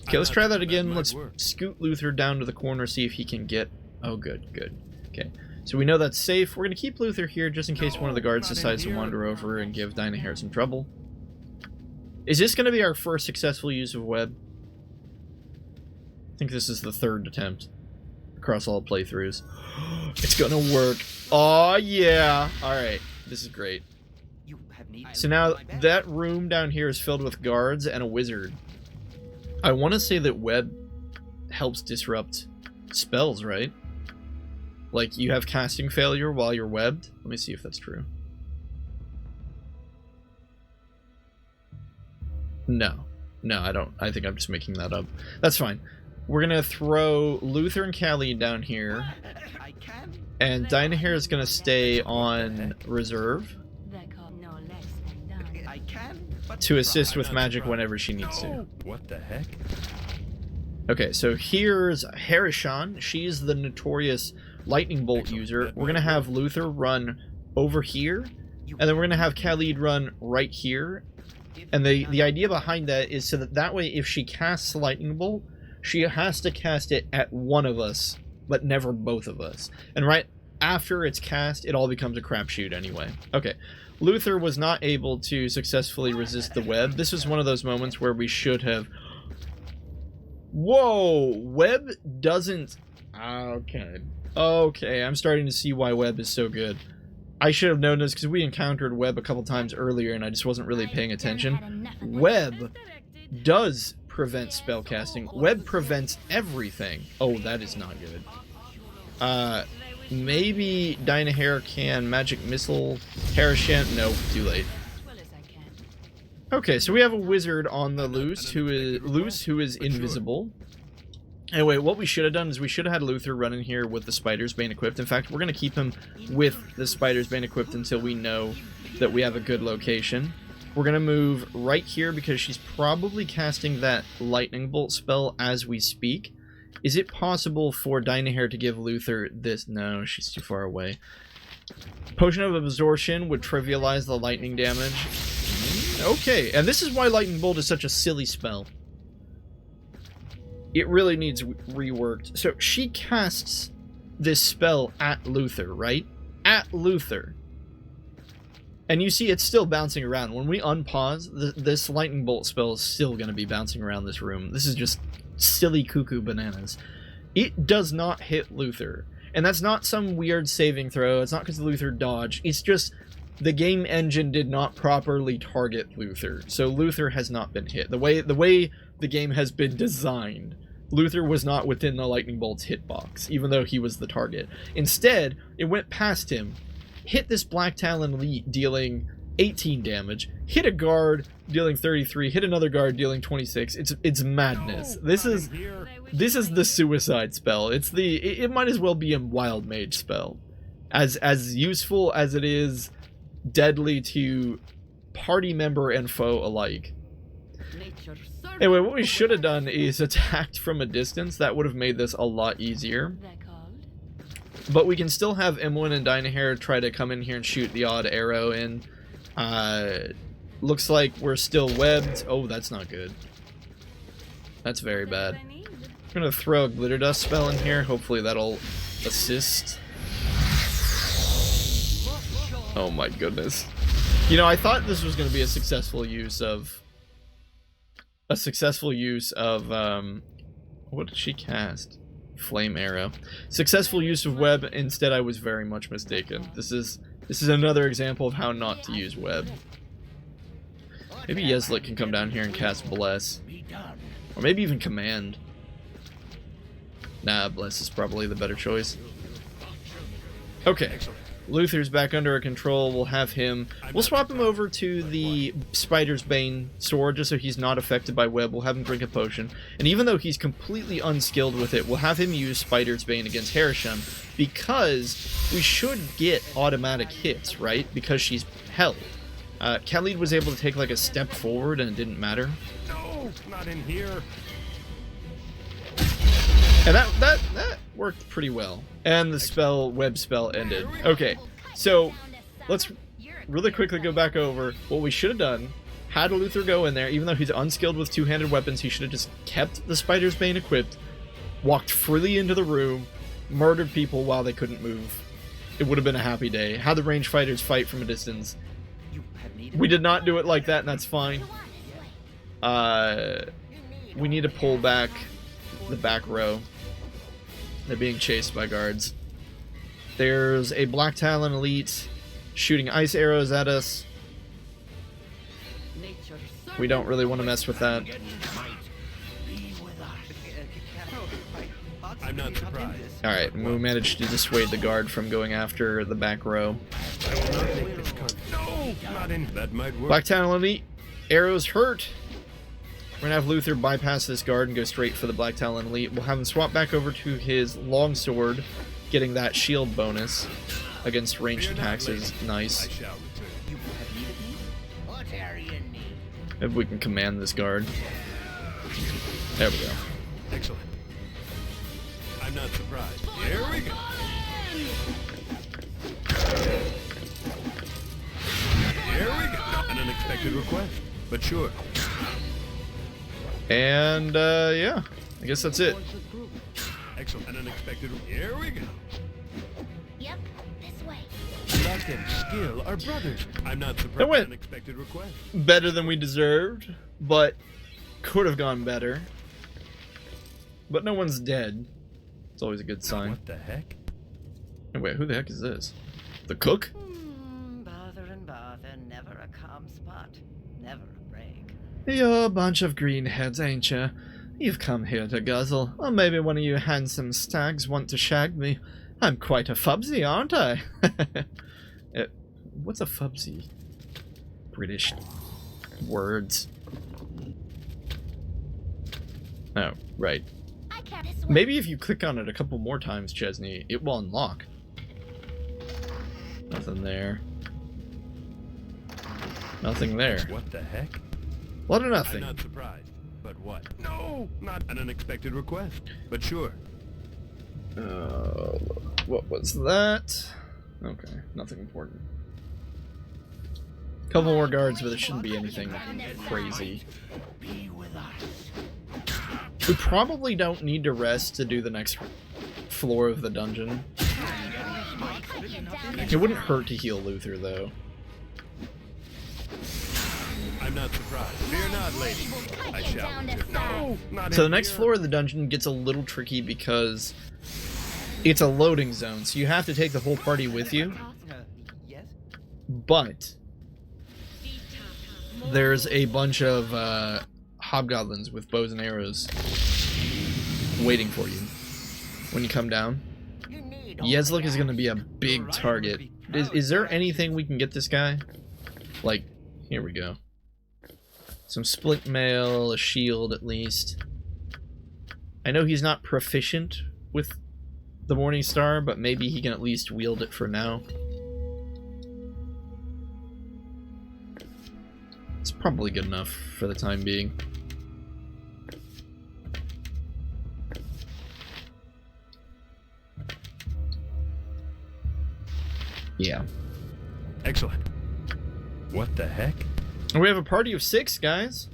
Okay, let's try that again. might Let's work. scoot Luther down to the corner, see if he can get... Oh, good, good. Okay, so we know that's safe. We're going to keep Luther here just in case one of the guards not in decides to here. wander over and give Dynahair some trouble. Is this going to be our first successful use of web? I think this is the 3rd attempt across all playthroughs. It's going to work. Oh, yeah. All right, this is great. So now that room down here is filled with guards and a wizard. I want to say that web helps disrupt spells, right? Like, you have casting failure while you're webbed? Let me see if that's true. No. No, I don't. I think I'm just making that up. That's fine. We're going to throw Luther and Callie down here. And Dynahair is going to stay on reserve No less than done. to assist with magic whenever she needs to. What the heck? Okay, so here's Harishan. She's the notorious lightning bolt user. We're going to have Luther run over here, and then we're going to have Khalid run right here. And the idea behind that is so that way if she casts lightning bolt, she has to cast it at one of us, but never both of us. And right after it's cast, it all becomes a crapshoot anyway. Okay, Luther was not able to successfully resist the web. This was one of those moments where we should have... Whoa! Web doesn't... Okay, I'm starting to see why web is so good. I should have known this because we encountered web a couple times earlier and I just wasn't really paying attention. Web does prevents spellcasting. Web prevents everything. Oh, that is not good. Maybe Dynahair can magic missile Harishant. No, too late. Okay, so we have a wizard on the loose who is invisible. Anyway, what we should have done is we should have had Luther run in here with the Spider's Bane equipped. In fact, we're going to keep him with the Spider's Bane equipped until we know that we have a good location. We're going to move right here because she's probably casting that lightning bolt spell as we speak. Is it possible for Dynahair to give Luther this? No, she's too far away. Potion of Absorption would trivialize the lightning damage. Okay, and this is why Lightning Bolt is such a silly spell. It really needs reworked. So she casts this spell at Luther, right? At Luther. And you see it's still bouncing around. When we unpause, this lightning bolt spell is still going to be bouncing around this room. This is just silly cuckoo bananas. It does not hit Luther. And that's not some weird saving throw. It's not because Luther dodged. It's just the game engine did not properly target Luther. So Luther has not been hit. The way the game has been designed, Luther was not within the lightning bolt's hitbox, even though he was the target. Instead, it went past him, hit this Black Talon elite, dealing 18 damage, hit a guard, dealing 33, hit another guard, dealing 26. It's madness. This is the suicide spell. It might as well be a wild mage spell. As useful as it is deadly to party member and foe alike. Anyway, what we should have done is attacked from a distance. That would have made this a lot easier. But we can still have Imwin and Dynahair try to come in here and shoot the odd arrow in. Looks like we're still webbed. Oh, that's not good. That's very bad. I'm gonna throw a Glitter Dust spell in here. Hopefully that'll assist. Oh my goodness. You know, I thought this was gonna be a successful use of... what did she cast? Flame Arrow. Successful use of web. Instead, I was very much mistaken. This is another example of how not to use web. Maybe Yeslik can come down here and cast Bless. Or maybe even Command. Nah, Bless is probably the better choice. Okay. Luther's back under our control. We'll have him... We'll swap him over to the Spider's Bane sword just so he's not affected by web. We'll have him drink a potion. And even though he's completely unskilled with it, we'll have him use Spider's Bane against Harisham because we should get automatic hits, right? Because she's held. Khalid was able to take like a step forward and it didn't matter. No, not in here. And that worked pretty well. And the web spell ended. Okay, so let's really quickly go back over what we should have done. Had Luther go in there, even though he's unskilled with two-handed weapons, he should have just kept the Spider's Bane equipped, walked freely into the room, murdered people while they couldn't move. It would have been a happy day. Had the range fighters fight from a distance. We did not do it like that, and that's fine. We need to pull back the back row. They're being chased by guards. There's a Black Talon elite shooting ice arrows at us. We don't really want to mess with that. I'm not surprised. Alright, we managed to dissuade the guard from going after the back row. I will not take this no, not in. That might work. Black Talon elite, arrows hurt. We're gonna have Luther bypass this guard and go straight for the Black Talon elite. We'll have him swap back over to his longsword, getting that shield bonus against ranged attacks is nice. Maybe we can command this guard. There we go. Excellent. I'm not surprised. Here we go. Here we go. An unexpected request, but sure. And, yeah. I guess that's it. Excellent. An unexpected... Here we go. Yep, this way. Luck and skill are brothers. I'm not That surprised. went Unexpected request. better than we deserved, but could have gone better. But no one's dead. It's always a good sign. What the heck? Oh, wait, who the heck is this? The cook? Bother and bother, never a calm spot, never a break. You're a bunch of greenheads, ain't you? You've come here to guzzle, or maybe one of you handsome stags want to shag me. I'm quite a fubsy, aren't I? What's a fubsy? British words. Oh, right. Maybe if you click on it a couple more times, Chezni, it will unlock. Nothing there. Nothing there. What the heck? What a I'm nothing. not surprised. But what? No, not an unexpected request. But sure. What was that? Okay, nothing important. Couple more guards, but it shouldn't be anything crazy. We probably don't need to rest to do the next floor of the dungeon. It wouldn't hurt to heal Luther, though. I'm not surprised. Fear not, lady. I shall. No, not So the in next here. floor of the dungeon gets a little tricky because it's a loading zone, so you have to take the whole party with you. Yes? But there's a bunch of hobgoblins with bows and arrows waiting for you when you come down. Yezlik is going to be a big target. Is there anything we can get this guy? Like, here we go. Some split mail, a shield at least. I know he's not proficient with the Morning Star, but maybe he can at least wield it for now. It's probably good enough for the time being. Yeah. Excellent. What the heck? And we have a party of 6, guys.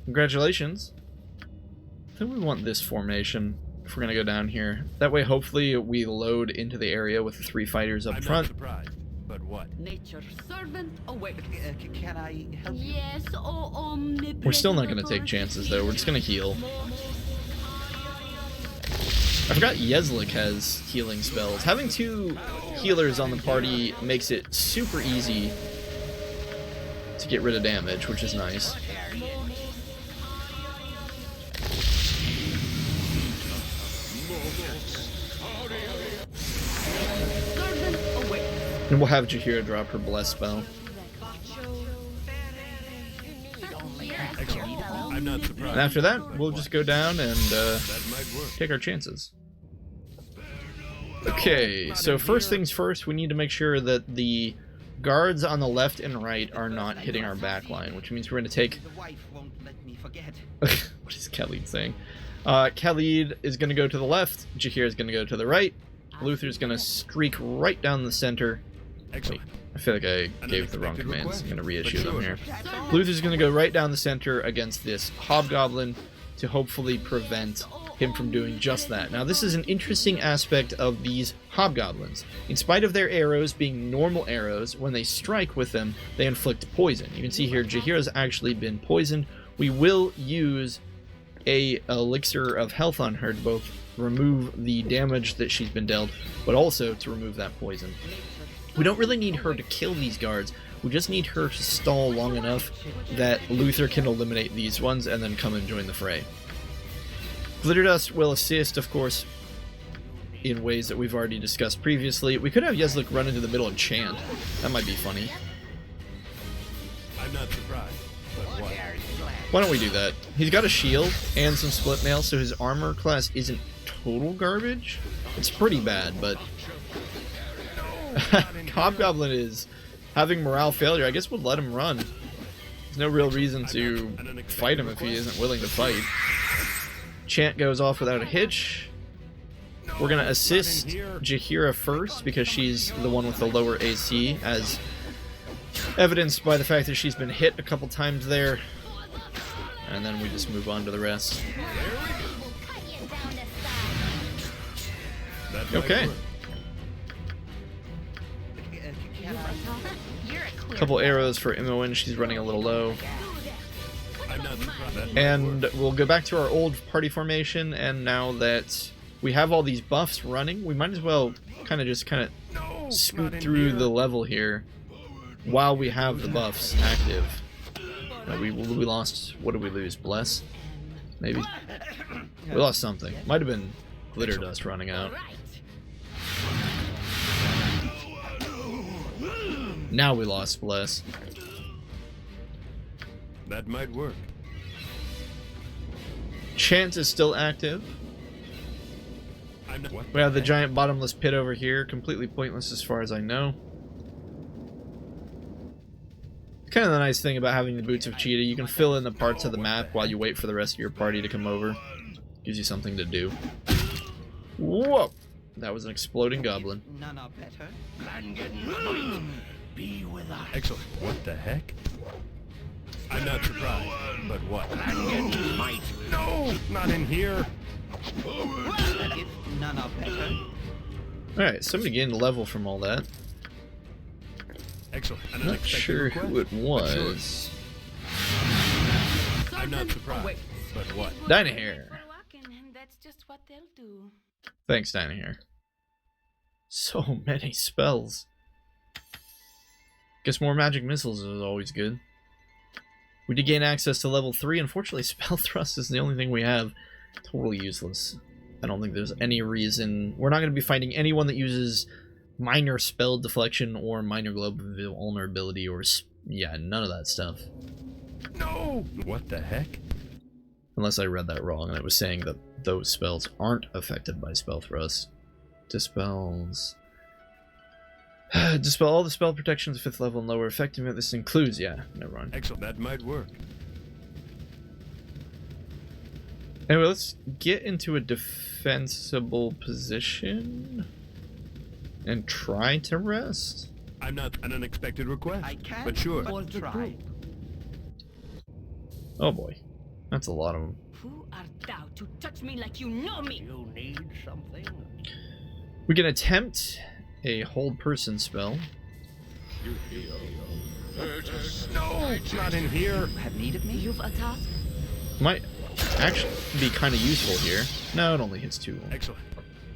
Congratulations. I think we want this formation if we're gonna go down here. That way, hopefully, we load into the area with the 3 fighters up I'm front. not surprised. But what? Nature's servant awaits. Can I help you? Yes, oh omnipresent. We're still not gonna take chances, though. We're just gonna heal. I forgot Yezlik has healing spells. Having 2 healers on the party makes it super easy to get rid of damage, which is nice. Servant awaits. And we'll have Jahira drop her bless spell. Excellent. I'm not surprised. And after that, we'll just go down and That might work. take our chances. Okay, so first things first, we need to make sure that the guards on the left and right are not hitting our back line, which means we're going to take... The wife won't let me forget. What is Khalid saying? Khalid is going to go to the left, Jahir is going to go to the right, Luther's going to streak right down the center. Wait, Excellent. I feel like I gave the wrong unexpected commands. request, I'm going to reissue but them sure. here. Luther's going to go right down the center against this hobgoblin to hopefully prevent him from doing just that. Now, this is an interesting aspect of these hobgoblins. In spite of their arrows being normal arrows, when they strike with them, they inflict poison. You can see here, Jahira's actually been poisoned. We will use a elixir of health on her to both remove the damage that she's been dealt, but also to remove that poison. We don't really need her to kill these guards. We just need her to stall long enough that Luther can eliminate these ones and then come and join the fray. Glitterdust will assist, of course, in ways that we've already discussed previously. We could have Yezlik run into the middle and chant. That might be funny. I'm not surprised. But what? Why don't we do that? He's got a shield and some split mail, so his armor class isn't total garbage. It's pretty bad, but... Hobgoblin is having morale failure. I guess we'll let him run. There's no real reason to fight him if he isn't willing to fight. Chant goes off without a hitch. We're going to assist Jahira first because she's the one with the lower AC, as evidenced by the fact that she's been hit a couple times there. And then we just move on to the rest. That might Okay. work. A couple arrows for Imoen. She's running a little low. I'm not surprised. That might And work. we'll go back to our old party formation, and now that we have all these buffs running, we might as well kind of No, scoot not in through here. the level here while we have the buffs active. We lost. What did we lose? Bless? Maybe. We lost something. Might have been glitter dust running out. Now we lost Bless. That might work. Chance is still active. We have the giant bottomless pit over here, completely pointless as far as I know. Kind of the nice thing about having the Boots of Cheetah, you can fill in the parts of the map while you wait for the rest of your party to come over. Gives you something to do. Whoa! That was an exploding goblin. None are better. Be with us. Excellent. What the heck? I'm not surprised. But what? Might. No! Not in here! If none are better. Alright, somebody gained a level from all that. Excellent. An Not unexpected sure request. who it was. I'm not surprised. But what? Dynahair. That's just what they'll do. Thanks, Dynahair. So many spells. Guess more magic missiles is always good. We did gain access to level 3. Unfortunately, Spell Thrust is the only thing we have. Totally useless. I don't think there's any reason. We're not going to be fighting anyone that uses minor spell deflection or minor globe vulnerability or... yeah, none of that stuff. No! What the heck? Unless I read that wrong and it was saying that those spells aren't affected by Spell Thrust. Dispels... Dispel all the spell protections 5th level and lower effective. This includes... yeah, never mind. Excellent. That might work. Anyway, let's get into a defensible position and try to rest. I'm not an unexpected request. I can, but sure. but try. Oh boy, that's a lot of them. Who art thou to touch me like you know me? You need something? We can attempt a hold person spell. No! Not in here! Have needed me? You've a task? Might actually be kind of useful here. No, it only hits 2. Excellent.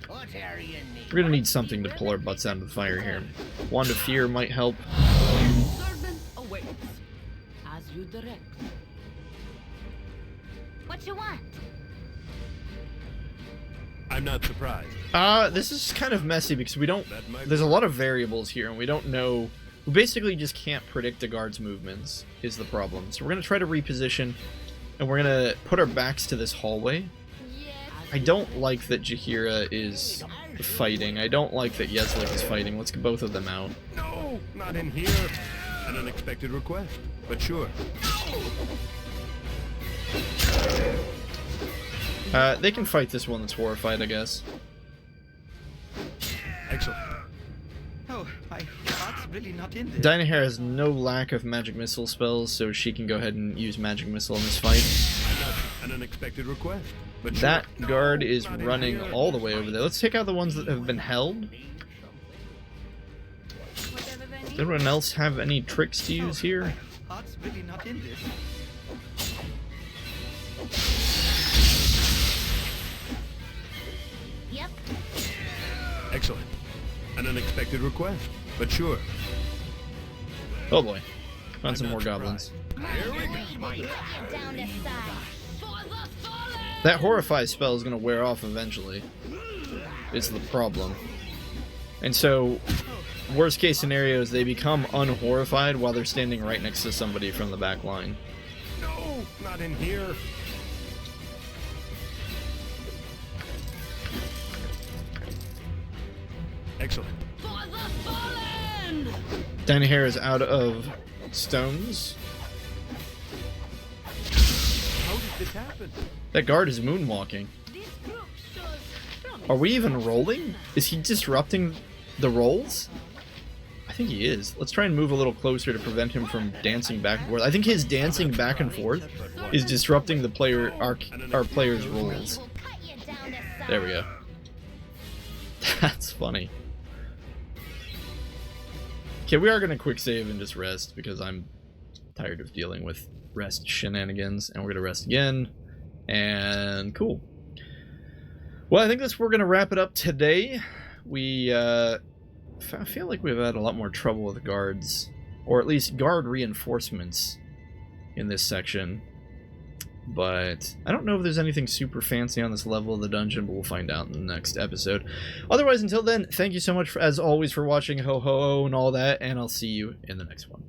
What area need? We're gonna need something to pull our butts out of the fire here. Wand of Fear might help. Servant awaits. As you direct. What you want? I'm not surprised. This is kind of messy because we don't... That might there's a lot of variables here and we don't know... we basically just can't predict the guard's movements is the problem. So we're gonna try to reposition and we're gonna put our backs to this hallway. I don't like that Jaheira is fighting. I don't like that Yeslik is fighting. Let's get both of them out. No! Not in here! An unexpected request. But sure. They can fight this one that's horrified, I guess. Excellent. Oh, my heart's really not in this. Dynahair has no lack of magic missile spells, so she can go ahead and use magic missile in this fight. I'm not an unexpected request. But That sure. guard No, is not in running here. all the way over there. Let's take out the ones that have been held. Whatever they Does need. everyone else have any tricks to use here? My heart's really not in this. Yep. Excellent. An unexpected request. But sure. Oh boy. Found I'm some not more goblins. surprised. Get you down this side. That Horrify spell is going to wear off eventually. Is the problem. And so, worst case scenario is they become unhorrified while they're standing right next to somebody from the back line. No! Not in here! Excellent. Dynahair is out of stones. How did this happen? That guard is moonwalking. This group shows promise. Are we even rolling? Is he disrupting the rolls? I think he is. Let's try and move a little closer to prevent him from dancing back and forth. I think his dancing back and forth is disrupting the player our player's rolls. We'll cut you down this side. There we go. That's funny. Okay, we are gonna quick save and just rest because I'm tired of dealing with rest shenanigans, and we're gonna rest again. And cool. Well, I think that's where we're gonna wrap it up today. We I feel like we've had a lot more trouble with guards, or at least guard reinforcements in this section. But I don't know if there's anything super fancy on this level of the dungeon, but we'll find out in the next episode. Otherwise, until then, thank you so much, as always, for watching, ho ho ho and all that, and I'll see you in the next one.